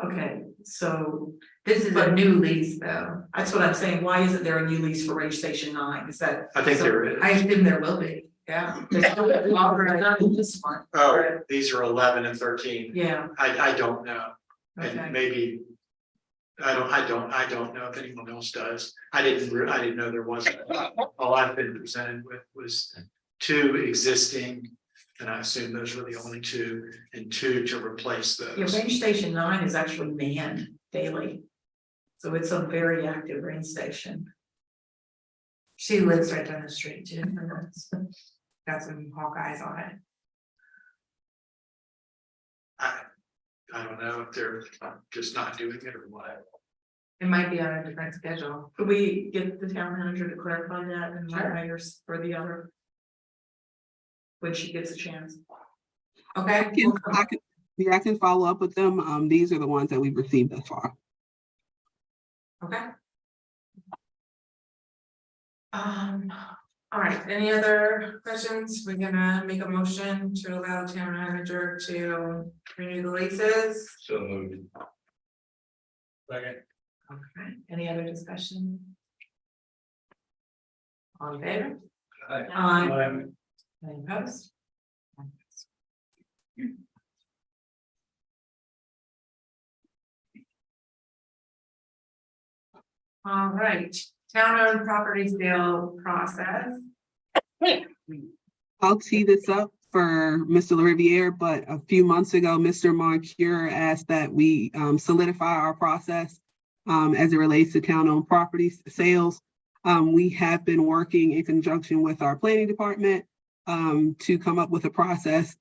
okay, so This is a new lease though. that's what I'm saying, why isn't there a new lease for Range Station 9? Is that? I think there is. I assume there will be, yeah. There's still longer than this one. Oh, these are 11 and 13. Yeah, I don't know. okay. And maybe. I don't know if anyone else does. I didn't know there was. All I've been presented with was 2 existing. And I assume those were the only 2 and 2 to replace Yeah, those. Range Station 9 is actually manned daily. So it's a very active range station. She lives right down the street too. Got some Hawkeyes on it. I don't know if they're just not doing it or what. It might be on a different schedule. Could we get the town manager to clarify that and my Sure. hires for the other? When she gets a chance. Okay. I can follow up with them. These are the ones that we've received thus far. Okay. All right, any other questions? We're gonna make a motion to allow town manager to renew the leases. So moved. Okay, any other discussion? All in favor? Any opposed? All right, town-owned property sale process. I'll tee this up for Mr. LaRiviere, but a few months ago, Mr. Moncure asked that we solidify our process as it relates to town-owned property sales. We have been working in conjunction with our planning department to come up with a process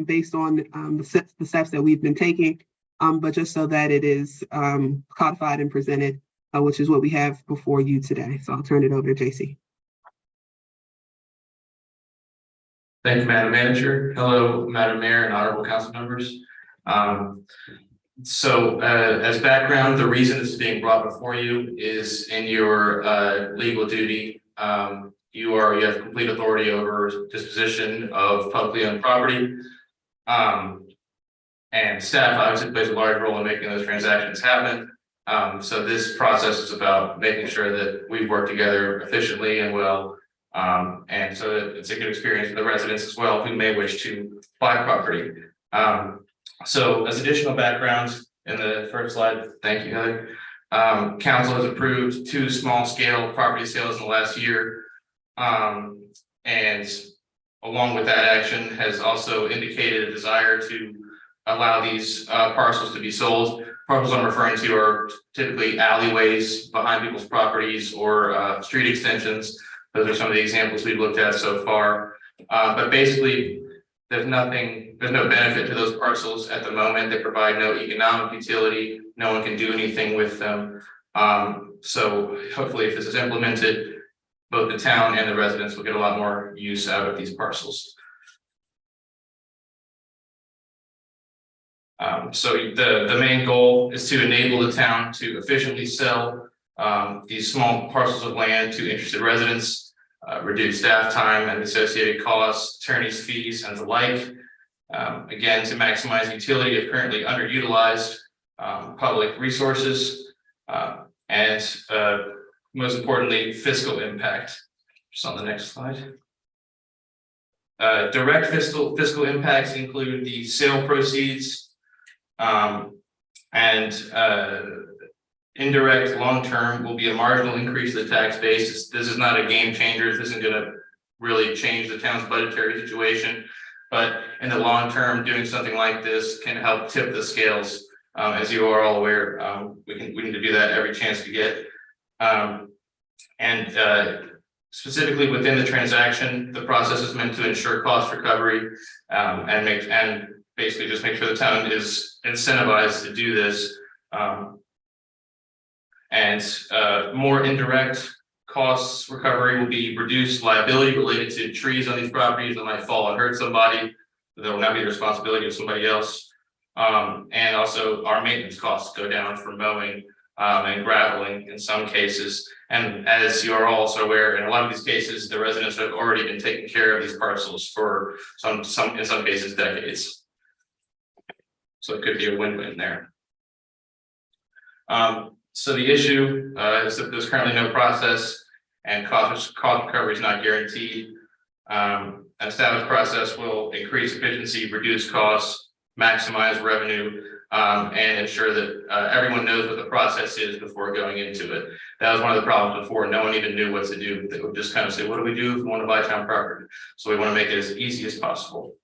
based on the steps that we've been taking, but just so that it is codified and presented, which is what we have before you today. So I'll turn it over to JC. Thank you, Madam Manager. Hello, Madam Mayor and honorable council members. As background, the reason this is being brought before you is in your legal duty. You have complete authority over disposition of publicly owned property. And staff obviously plays a large role in making those transactions happen. So this process is about making sure that we work together efficiently and well. And so that it's a good experience for the residents as well who may wish to buy property. So as additional background in the first slide, thank you, Heather. Council has approved 2 small scale property sales in the last year. And along with that action has also indicated a desire to allow these parcels to be sold. Parcels I'm referring to are typically alleyways behind people's properties or street extensions. Those are some of the examples we've looked at so far. But basically, there's no benefit to those parcels at the moment. They provide no economic utility. No one can do anything with them. So hopefully if this is implemented, both the town and the residents will get a lot more use out of these parcels. So the main goal is to enable the town to efficiently sell these small parcels of land to interested residents, reduce staff time and associated costs, attorneys' fees and the like. Again, to maximize utility of currently underutilized public resources, and most importantly, fiscal impact. Just on the next slide. Direct fiscal impacts include the sale proceeds, and indirect long-term will be a marginal increase to the tax base. This is not a game changer. This isn't gonna really change the town's budgetary situation. But in the long term, doing something like this can help tip the scales. As you are all aware, we need to do that every chance we get. Specifically within the transaction, the process is meant to ensure cost recovery, and basically just make sure the town is incentivized to do this. More indirect costs recovery will be reduced liability related to trees on these properties that might fall and hurt somebody. That will not be the responsibility of somebody else. And also our maintenance costs go down for mowing and graveling in some cases. And as you are also aware, in a lot of these cases, the residents have already been taking care of these parcels for in some cases decades. So it could be a win-win there. So the issue is that there's currently no process and cost recovery is not guaranteed. An established process will increase efficiency, reduce costs, maximize revenue, and ensure that everyone knows what the process is before going into it. That was one of the problems before. No one even knew what to do. They would just kind of say, what do we do if we want to buy town property? So we want to make it as easy as possible.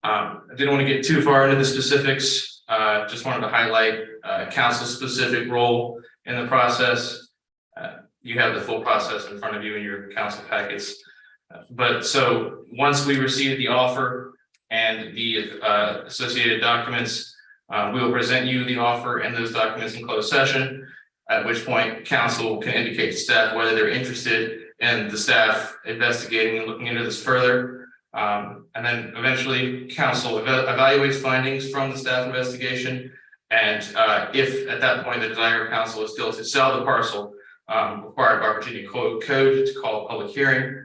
I didn't want to get too far into the specifics. Just wanted to highlight council's specific role in the process. You have the full process in front of you in your council packets. But so once we receive the offer and the associated documents, we will present you the offer and those documents in closed session, at which point council can indicate to staff whether they're interested in the staff investigating and looking into this further. And then eventually council evaluates findings from the staff investigation. And if at that point the desire of council is still to sell the parcel, required by Virginia code to call a public hearing.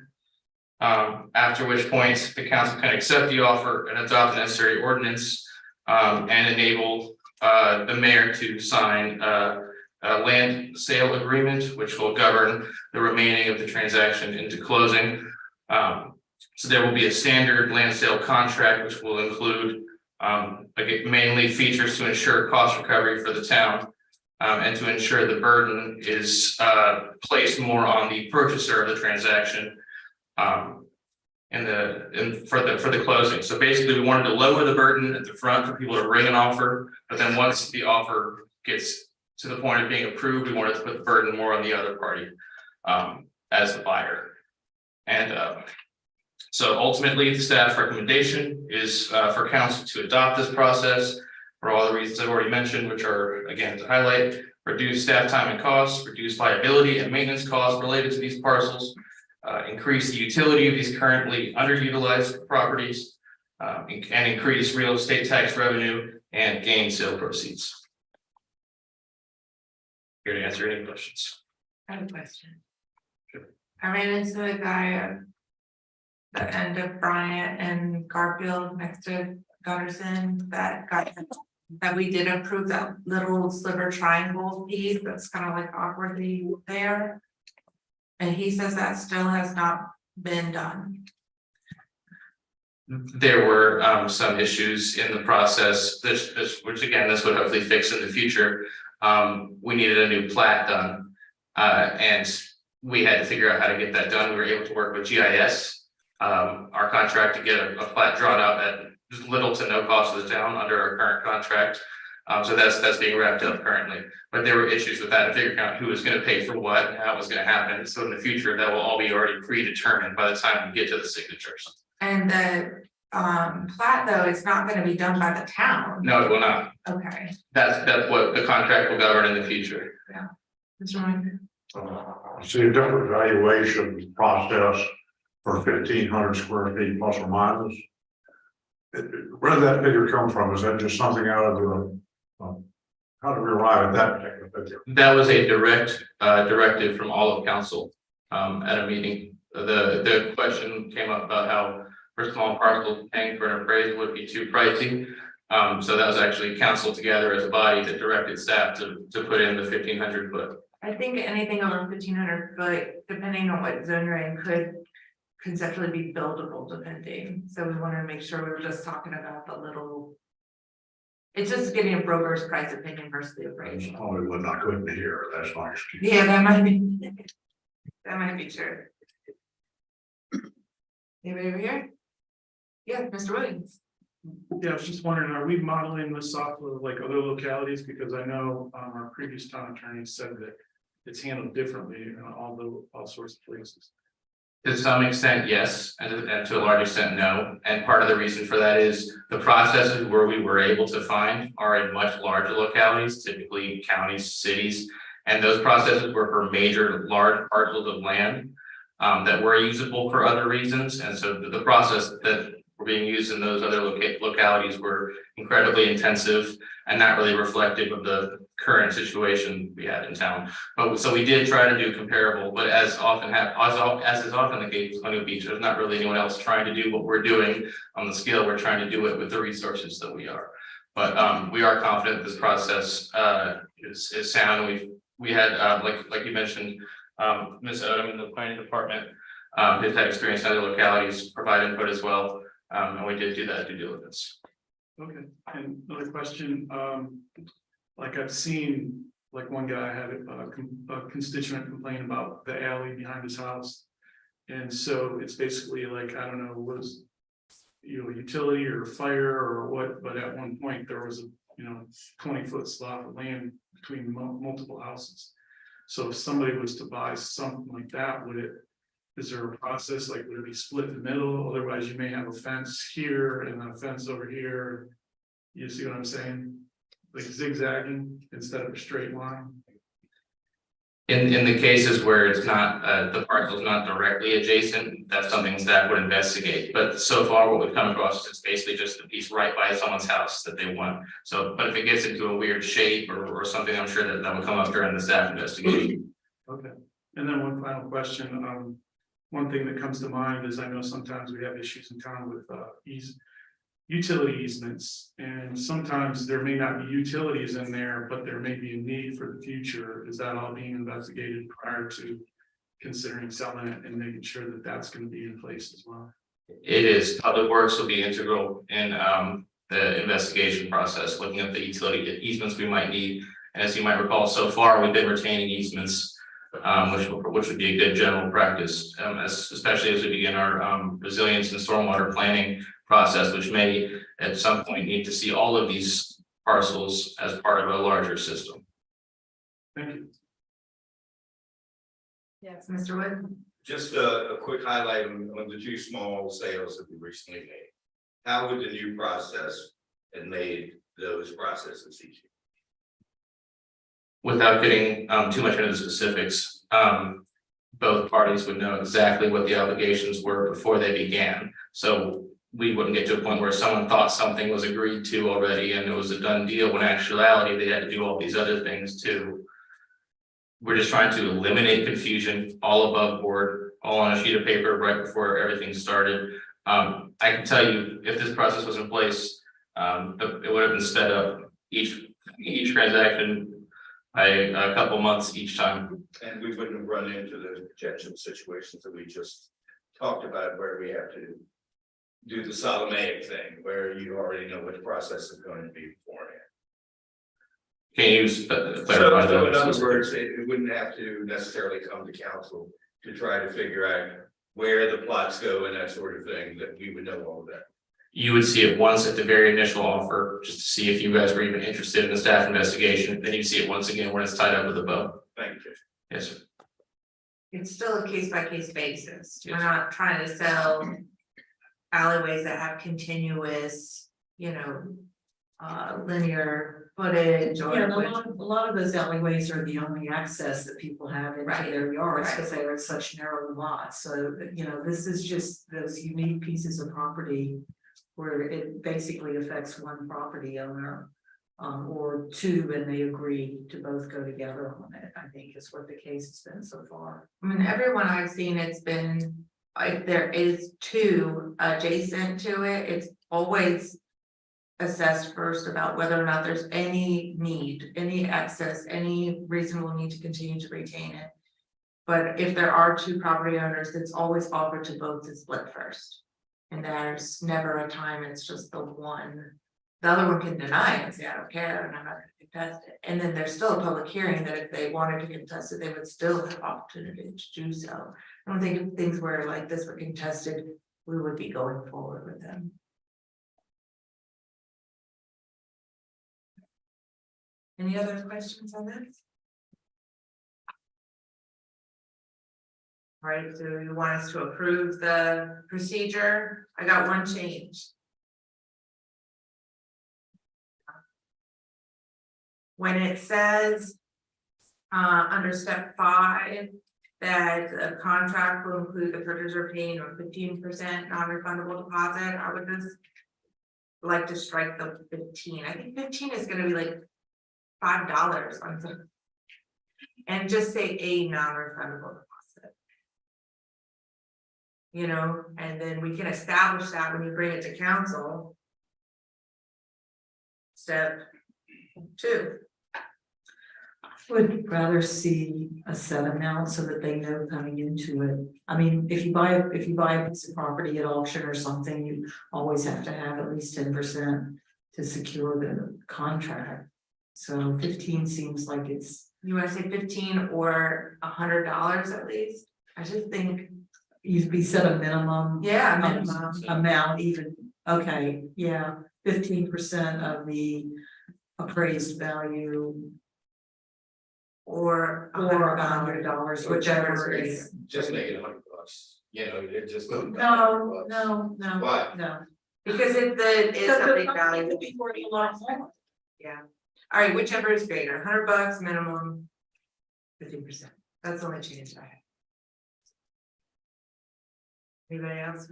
After which point the council can accept the offer and adopt the necessary ordinance and enable the mayor to sign a land sale agreement, which will govern the remaining of the transaction into closing. So there will be a standard land sale contract, which will include mainly features to ensure cost recovery for the town and to ensure the burden is placed more on the purchaser of the transaction for the closing. So basically we wanted to lower the burden at the front for people to bring an offer, but then once the offer gets to the point of being approved, we wanted to put the burden more on the other party as the buyer. And so ultimately the staff recommendation is for council to adopt this process for all the reasons I've already mentioned, which are, again, to highlight, reduce staff time and costs, reduce liability and maintenance costs related to these parcels, increase the utility of these currently underutilized properties, and increase real estate tax revenue and gain sale proceeds. Here to answer any questions. I have a question. Sure. I ran into a guy at the end of Bryant and Garfield next to Gunderson, that guy that we did approve that little sliver triangle piece that's kind of like awkwardly there. And he says that still has not been done. There were some issues in the process, which again, this would hopefully fix in the future. We needed a new plat done, and we had to figure out how to get that done. We were able to work with GIS, our contract, to get a plat drawn up at little to no cost to the town under our current contract. So that's being wrapped up currently. But there were issues with that and figuring out who was going to pay for what and how it was going to happen. So in the future, that will all be already predetermined by the time we get to the signatures. And the plat though, it's not going to be done by the town. No, it will not. Okay. That's what the contract will govern in the future. Yeah. Mr. Mike? I see a different valuation process for 1,500 square feet plus or minus. Where did that figure come from? Is that just something out of the, how did we arrive at that particular figure? That was a direct directive from all of council at a meeting. The question came up about how for small parcels paying for an appraisal would be too pricey. So that was actually council together as a body that directed staff to put in the 1,500 foot. I think anything over 1,500 foot, depending on what zone you're in, could conceptually be buildable depending. So we want to make sure we were just talking about the little. It's just getting a broker's price opinion versus the appraisal. Only when I couldn't hear, that's my excuse. Yeah, that might be. That might be true. Anybody over here? Yeah, Mr. Williams. Yeah, I was just wondering, are we modeling this off of like other localities? Because I know our previous town attorney said that it's handled differently in all sorts of places. To some extent, yes, and to a large extent, no. And part of the reason for that is the processes where we were able to find are in much larger localities, typically counties, cities. And those processes were for major, large parcels of land that were usable for other reasons. And so the process that were being used in those other localities were incredibly intensive and not really reflective of the current situation we had in town. But so we did try to do comparable, but as is often the case with Colonial Beach, there's not really anyone else trying to do what we're doing on the scale we're trying to do it with the resources that we are. But we are confident this process is sound. We had like you mentioned, Ms. Odom in the planning department has had experience in other localities, provide input as well. And we did do that due diligence. Okay, and another question, like I've seen, like one guy had a constituent complain about the alley behind his house. And so it's basically like, I don't know, was, utility or fire or what, but at one point there was a, 20-foot swath of land between multiple houses. So if somebody was to buy something like that, is there a process, like would it be split in the middle? Otherwise you may have a fence here and a fence over here. You see what I'm saying? Like zigzagging instead of a straight line. In the cases where it's not, the parcel is not directly adjacent, that's something staff would investigate. But so far, what we've come across is basically just a piece right by someone's house that they want. So, but if it gets into a weird shape or something, I'm sure that would come up during the staff investigation. Okay, and then one final question. One thing that comes to mind is I know sometimes we have issues in town with utility easements, and sometimes there may not be utilities in there, but there may be a need for the future. Is that all being investigated prior to considering selling it and making sure that that's going to be in place as well? It is. Public Works will be integral in the investigation process, looking at the utility easements we might need. And as you might recall, so far we've been retaining easements, which would be a good general practice, especially as we begin our resilience and stormwater planning process, which may at some point need to see all of these parcels as part of a larger system. Thank you. Yes, Mr. Wood. Just a quick highlight on the two small sales that we recently made. How would the new process have made those processes easier? Without getting too much into the specifics, both parties would know exactly what the obligations were before they began. So we wouldn't get to a point where someone thought something was agreed to already and it was a done deal, when in actuality they had to do all these other things too. We're just trying to eliminate confusion, all above board, all on a sheet of paper right before everything started. I can tell you, if this process was in place, it would have been sped up each transaction by a couple months each time. And we wouldn't have run into the potential situations that we just talked about, where we have to do the Solomaic thing, where you already know what the process is going to be beforehand. Can you clarify So in that? other words, it wouldn't have to necessarily come to council to try to figure out where the plots go and that sort of thing, that we would know all of that. You would see it once at the very initial offer, just to see if you guys were even interested in the staff investigation. Then you see it once again when it's tied up with a bow. Thank you. Yes, sir. It's still a case by case basis. We're Yes. not trying to sell alleyways that have continuous, linear footage or. Yeah, and a lot of those alleyways are the only access that people have into Right, their yards, right. because they are such narrow lots. So, this is just those unique pieces of property where it basically affects one property owner. Or two, and they agree to both go together on it, I think is what the case has been so far. I mean, everyone I've seen, it's been, if there is two adjacent to it, it's always assessed first about whether or not there's any need, any excess, any reasonable need to continue to retain it. But if there are two property owners, it's always offered to both to split first. And there's never a time, it's just the one. The other one can deny it and say, I don't care, and I'm not gonna contest it. And then there's still a public hearing that if they wanted to contest it, they would still have opportunity to do so. I don't think if things were like this were contested, we would be going forward with them. Any other questions on this? All right, so you want us to approve the procedure? I got one change. When it says under step 5, that a contract will include the purchaser paying a 15% non-refundable deposit, I would just like to strike the 15. I think 15 is gonna be like $5 on some. And just say a non-refundable deposit. You know, and then we can establish that when you bring it to council. Step 2. Would rather see a set amount so that they know coming into it. I mean, if you buy a piece of property at auction or something, you always have to have at least 10% to secure the contract. So 15 seems like it's. You wanna say 15 or $100 at least? I just think. You'd be set a minimum. Yeah, minimum. Amount even, okay, yeah, 15% of the appraised value. Or $100, whichever is. Just make it $100, you know, it just. No. Why? No. Because if the is something valuable. Could be worth a lot more. Yeah, all right, whichever is greater, $100 minimum. 15%, that's the only change I have. Anybody else?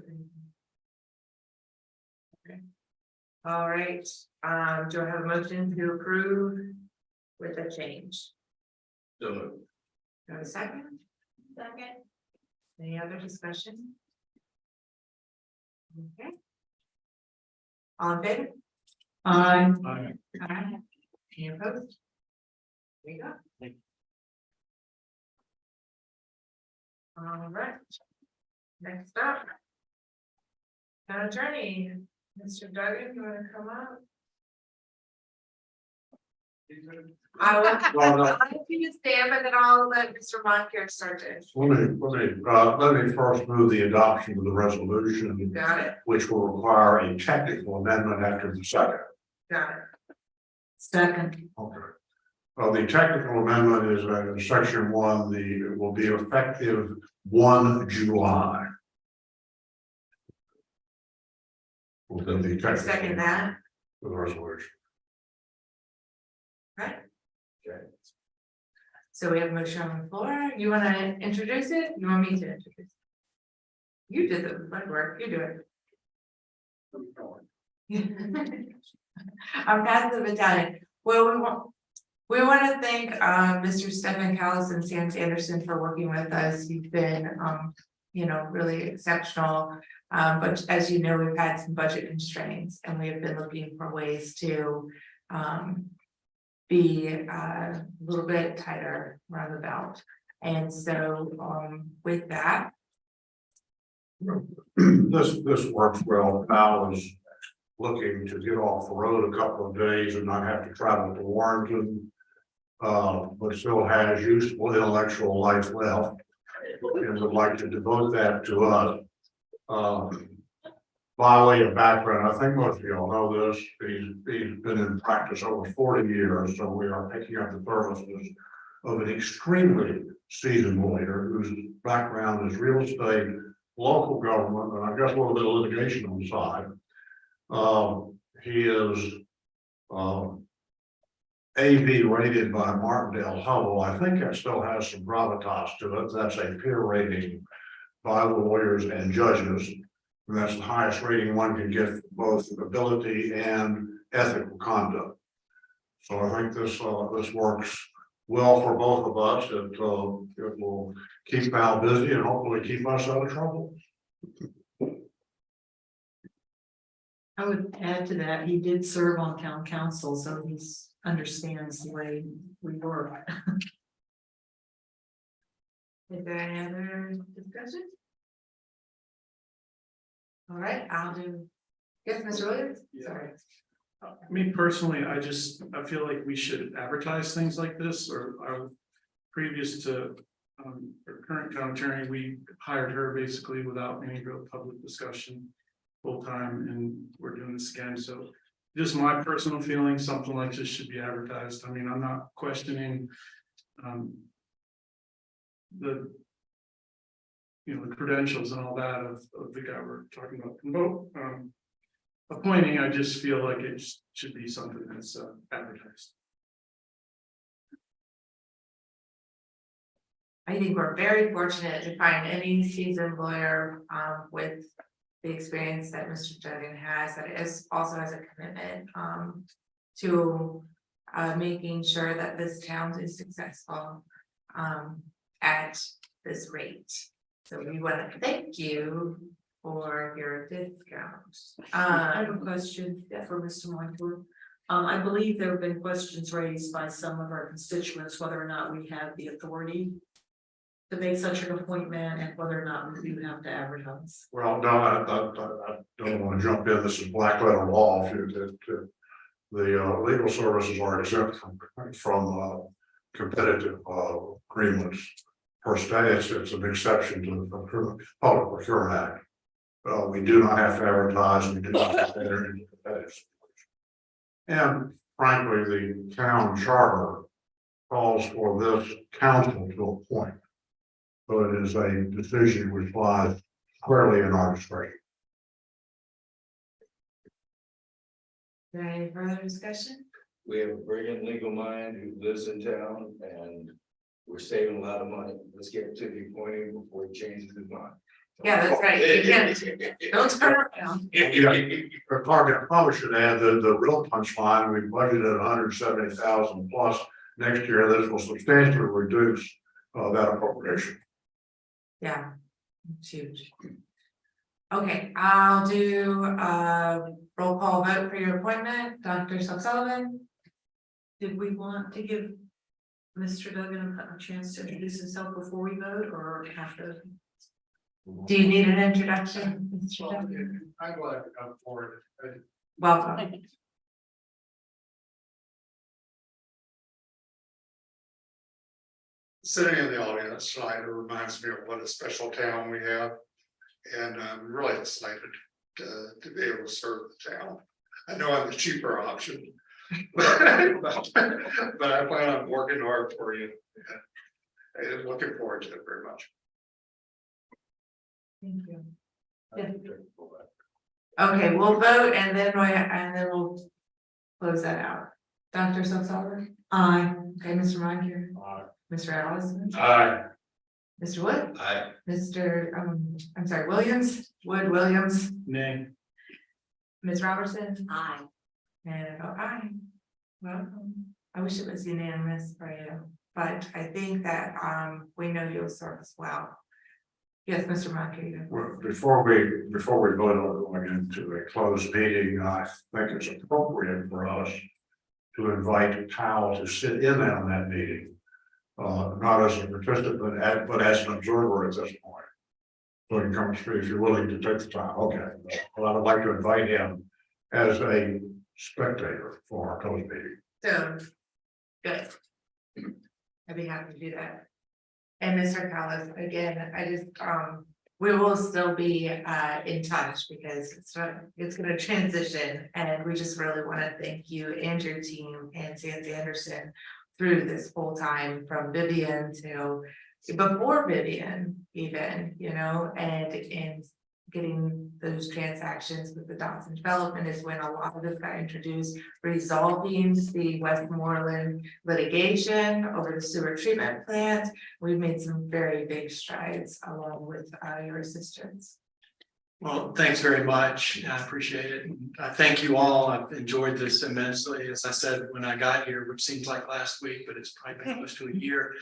Okay. All right, do I have a motion to approve with a change? So, Do I have a second? Second. Any other discussion? Okay. All in favor? I'm Alright. Any opposed? There you go. All right. Next up. Town attorney, Mr. Duggan, you wanna come up? I will you stand, but then I'll let Mr. Moncur start it. Let me first move the adoption of the resolution, Got it, which will require a technical amendment after the second. got it. second. Okay. The technical amendment is in section 1, it will be effective 1 July. Will then be technical Second that. for the resolution. Right, okay. so we have a motion on the floor. You wanna introduce it? You want me to introduce it? You did the legwork, you do it. I'm past the battalion. Well, we want to thank Mr. Stephen Callis and Sam Anderson for working with us. You've been you know, really exceptional. But as you know, we've had some budget constraints and we have been looking for ways to be a little bit tighter around the belt. And so with that. This works well. Now is looking to get off the road a couple of days and not have to travel to Warrenton. But still has useful intellectual life left and would like to devote that to us. By way of background, I think most of y'all know this, he's been in practice over 40 years, so we are picking up the services of an extremely seasoned lawyer whose background is real estate, local government, and I guess a little bit of litigation on the side. He is AV rated by Martindale Hubbell. I think that still has some gravitas to it. That's a peer rating by lawyers and judges. And that's the highest rating one can get for both ability and ethical conduct. So I think this works well for both of us. It will keep Val busy and hopefully keep us out of trouble. I would add to that, he did serve on town council, so he understands the way we work. Is there any other discussion? All right, I'll do. Yes, Mr. Williams? Sorry. Me personally, I feel like we should advertise things like this, or previous to our current town attorney, we hired her basically without any real public discussion full time, and we're doing this again, so just my personal feeling, something like this should be advertised. I mean, I'm not questioning the the credentials and all that of the guy we're talking about. Appointing, I just feel like it should be something that's advertised. I think we're very fortunate to find any seasoned lawyer with the experience that Mr. Duggan has, that also has a commitment to making sure that this town is successful at this rate. So we want to thank you for your discount. I have a question for Mr. Moncur. I believe there have been questions raised by some of our constituents, whether or not we have the authority to make such an appointment and whether or not we do have to advertise. Well, no, I don't want to jump in. This is black letter law. The legal services are exempt from competitive agreements. Per se, it's an exception to the Public Procurement Act. We do not have to advertise, we do not have to enter into competitive situation. And frankly, the town charter calls for this council to appoint. So it is a decision which lies squarely in our discretion. Is there any further discussion? We have a brilliant legal mind who lives in town and we're saving a lot of money. Let's get to the appointing before he changes his mind. Yeah, that's right. You can't- Don't turn around. I probably should add that the real punchline, we budgeted 170,000 plus next year. This will substantially reduce that appropriation. Yeah, it's huge. Okay, I'll do a roll call vote for your appointment, Dr. Sullivan. Did we want to give Mr. Duggan a chance to introduce himself before we vote, or after? Do you need an introduction, Mr. Duggan? I'm glad to come forward. Welcome. Sitting in the audience tonight, it reminds me of what a special town we have. And I'm really excited to be able to serve the town. I know I'm the cheaper option. But I plan on working hard for you. And looking forward to it very much. Thank you. Yeah. Okay, we'll vote and then we'll close that out. Dr. Sullivan? Aye. Okay, Mr. Moncur? Aye. Mr. Allison? Aye. Mr. Wood? Aye. Mr. I'm sorry, Williams? Nay. Ms. Robertson? Aye. And I vote aye. Well, I wish it was unanimous for you, but I think that we know you'll serve us well. Yes, Mr. Moncur. Well, before we vote on going into a closed meeting, I think it's appropriate for us to invite Powell to sit in on that meeting. Not as a participant, but as an observer at this point. So you can come through if you're willing to take the time. Okay, well, I would like to invite him as a spectator for our closed meeting. So, good. I'd be happy to do that. And Mr. Callis, again, I just, we will still be in touch because it's gonna transition. And we just really wanna thank you and your team and Sandy Anderson through this whole time from Vivian to before Vivian even, and in getting those transactions with the Dodson development is when a lot of this got introduced, resolving the Westmoreland litigation over the sewer treatment plant. We've made some very big strides along with your assistance. Well, thanks very much. I appreciate it. Thank you all. I've enjoyed this immensely. As I said, when I got here, which seems like last week, but it's probably been close to a year.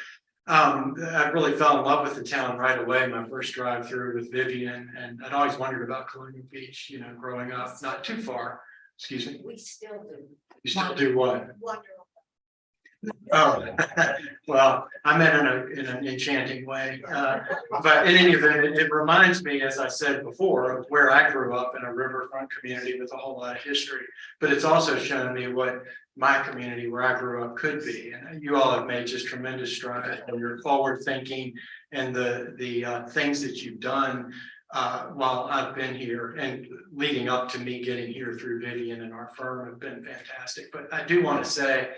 I really fell in love with the town right away. My first drive through with Vivian, and I'd always wondered about Colonial Beach, you know, growing up, not too far. Excuse me. We still do. You still do what? Wonderful. Oh, well, I meant in an enchanting way, but in any event, it reminds me, as I said before, of where I grew up in a riverfront community with a whole lot of history. But it's also shown me what my community where I grew up could be, and you all have made just tremendous strides in your forward thinking and the things that you've done while I've been here and leading up to me getting here through Vivian and our firm have been fantastic. But I do want to say,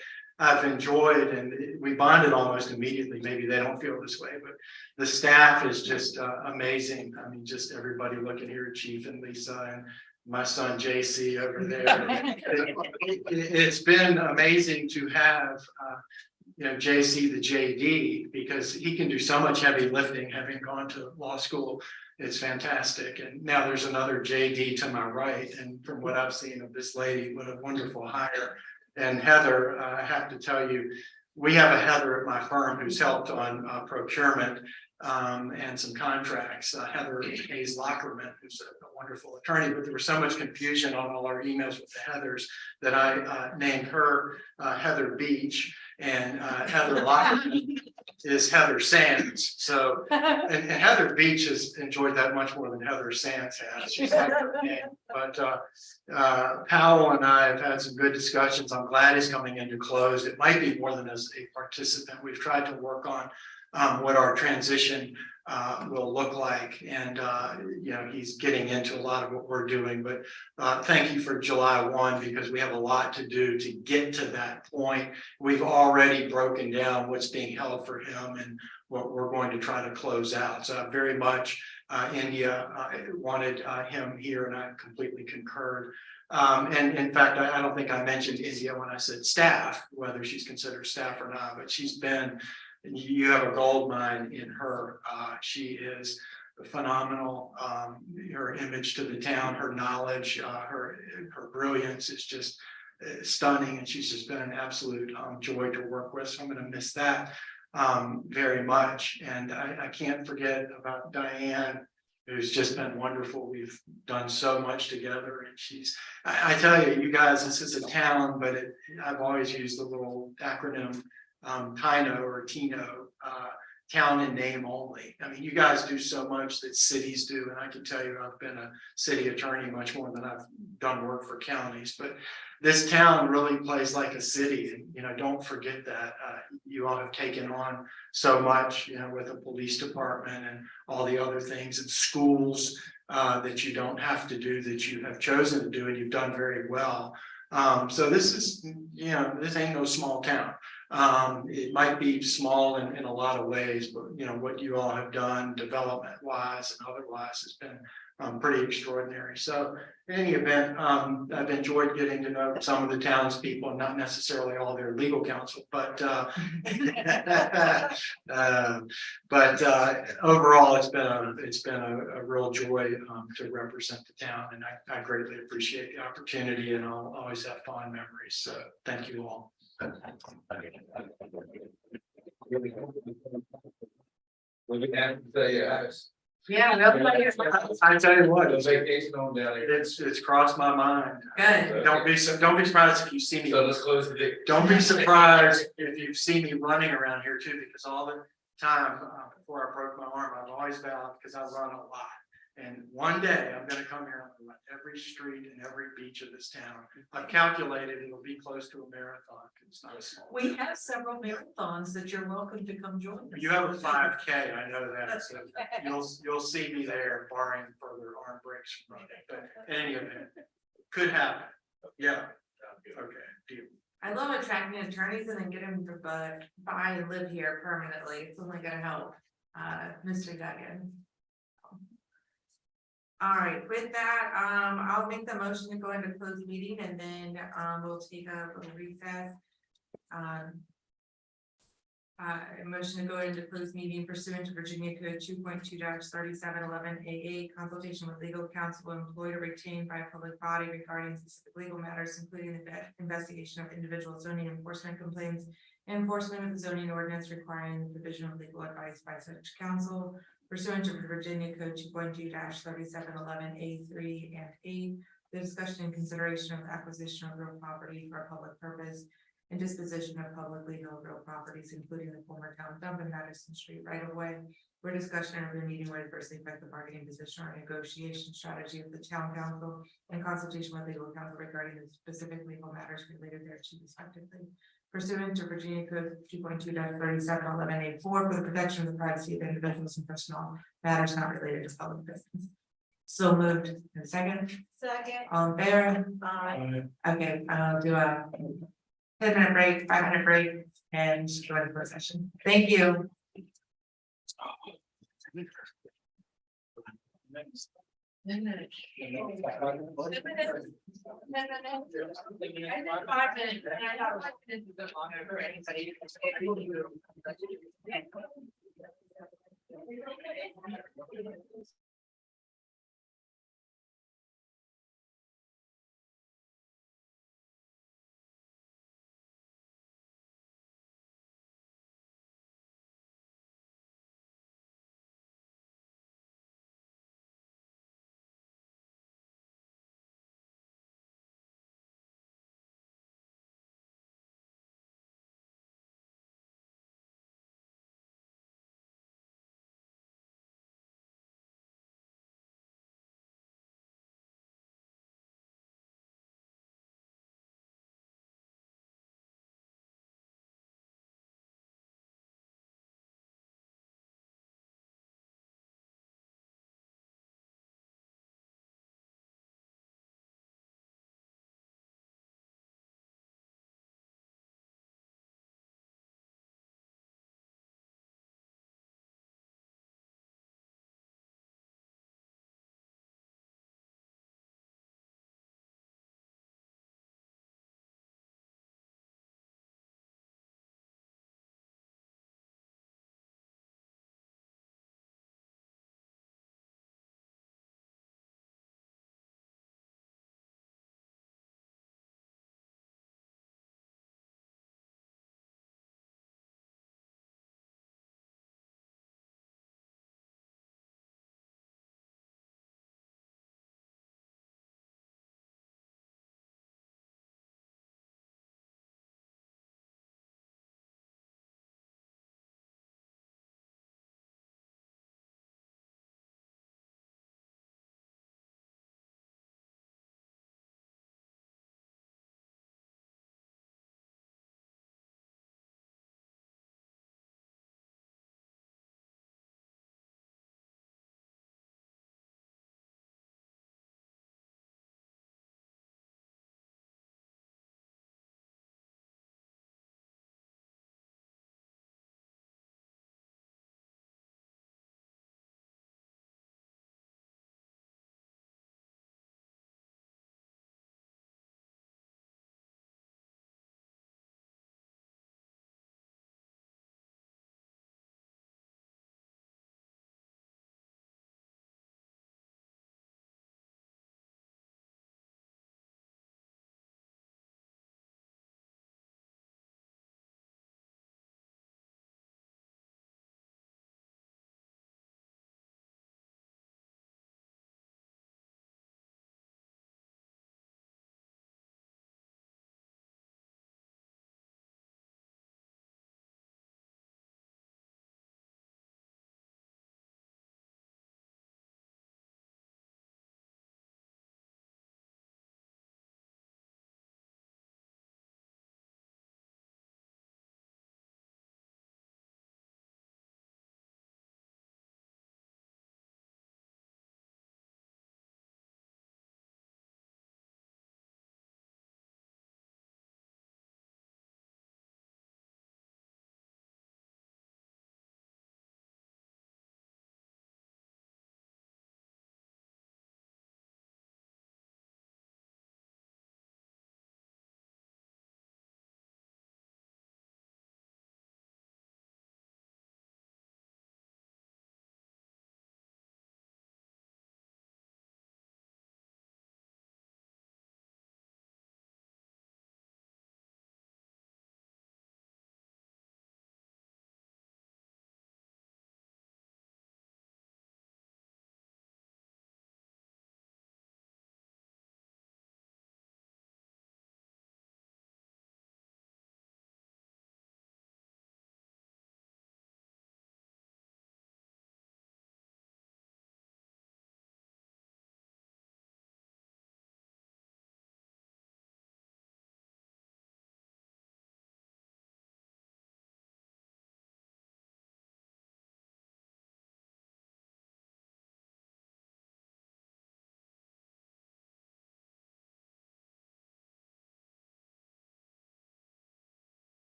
I've enjoyed, and we bonded almost immediately. Maybe they don't feel this way, but the staff is just amazing. I mean, just everybody looking here at Chief and Lisa and my son JC over there. It's been amazing to have, you know, JC the JD, because he can do so much heavy lifting, having gone to law school. It's fantastic. And now there's another JD to my right. And from what I've seen of this lady, what a wonderful hire. And Heather, I have to tell you, we have a Heather at my firm who's helped on procurement and some contracts. Heather Hayes Lockerman, who's a wonderful attorney, but there was so much confusion on all our emails with the Heathers that I named her Heather Beach, and Heather Lockerman is Heather Sands. So, and Heather Beach has enjoyed that much more than Heather Sands has. She's like her name. But Powell and I have had some good discussions. I'm glad he's coming into close. It might be more than as a participant. We've tried to work on what our transition will look like, and you know, he's getting into a lot of what we're doing. But thank you for July 1, because we have a lot to do to get to that point. We've already broken down what's being held for him and what we're going to try to close out. So I very much India wanted him here, and I completely concurred. And in fact, I don't think I mentioned India when I said staff, whether she's considered staff or not, but she's been, you have a gold mine in her. She is phenomenal. Her image to the town, her knowledge, her brilliance is just stunning, and she's just been an absolute joy to work with. So I'm going to miss that very much. And I can't forget about Diane, who's just been wonderful. We've done so much together, and she's, I tell you, you guys, this is a town, but I've always used the little acronym TINO or Tino, town and name only. I mean, you guys do so much that cities do, and I can tell you, I've been a city attorney much more than I've done work for counties, but this town really plays like a city. And, you know, don't forget that you all have taken on so much, you know, with the police department and all the other things, and schools that you don't have to do, that you have chosen to do, and you've done very well. So this is, you know, this ain't no small town. It might be small in a lot of ways, but you know, what you all have done development wise and otherwise has been pretty extraordinary. So in any event, I've enjoyed getting to know some of the townspeople, not necessarily all their legal counsel, but overall, it's been a real joy to represent the town, and I greatly appreciate the opportunity, and I'll always have fond memories. So thank you all. Yeah, nobody is. I tell you what, Vacation on down here. it's crossed my mind. Good. Don't be surprised if you see me. So let's close the day. Don't be surprised if you see me running around here too, because all the time before I broke my arm, I've always vowed, because I run a lot. And one day I'm gonna come here and run every street and every beach of this town. I've calculated it'll be close to a marathon. It's not a small. We have several marathons that you're welcome to come join us. You have a 5K, I know that, so you'll see me there, barring further arm breaks from running, but in any event, could happen. Yeah, okay, deal. I love attracting attorneys and then get them to buy and live here permanently. It's only gonna help, Mr. Duggan. All right, with that, I'll make the motion to go into closed meeting, and then we'll take a little recess. A motion to go into closed meeting pursuant to Virginia Code 2.2-3711 AA, consultation with legal counsel employed or retained by a public body regarding specific legal matters, including the investigation of individual zoning enforcement complaints, enforcement of the zoning ordinance requiring the provision of legal advice by such counsel, pursuant to Virginia Code 2.2-3711 A3 and 8, the discussion and consideration of acquisition of real property for a public purpose and disposition of publicly held real properties, including the former town dump and Madison Street right of way, where discussion of the meeting would adversely affect the bargaining position or negotiation strategy of the town council and consultation with legal counsel regarding the specific legal matters related thereto respectively. Pursuant to Virginia Code 2.2-3711 A4 for the protection of the privacy of individuals and personal matters not related to public business. So moved. In a second. Second. All in favor? Okay, I'll do a 10-minute break, 5-minute break, and go into closed session. Thank you.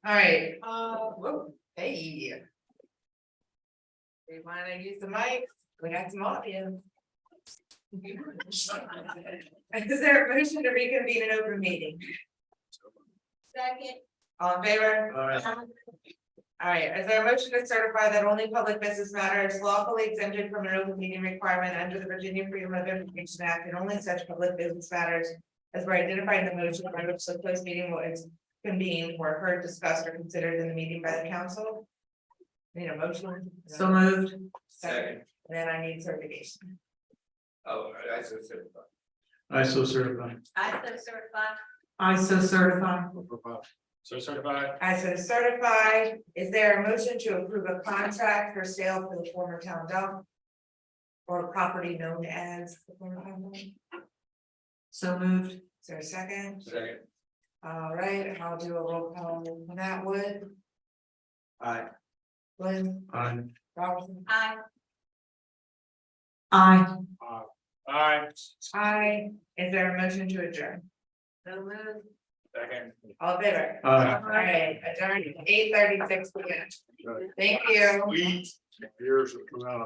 All right, whoa, hey. We wanna use the mic, we got some audience. Is there a motion to reconvene an open meeting? Second. All in favor? All right, is there a motion to certify that only public business matters lawfully exempted from an open meeting requirement under the Virginia Freedom of Information Act and only such public business matters as were identified in the motion by which the closed meeting was convened, were heard, discussed, or considered in the meeting by the council? Need a motion? So moved. Second, and then I need certification. Oh, I said certified. I so certify. I so certify. I so certify. So certified. I so certified. Is there a motion to approve a contract for sale for the former town dump? Or property known as the former town dump? So moved. Is there a second? Second. All right, I'll do a roll call on that. Wood, Aye. Lynn, Aye. Robertson. Aye. Aye. Aye. Aye. Is there a motion to adjourn? So moved. Second. All in favor? Aye. All right, adjourned 8:36 p.m. Thank you. Years that come out.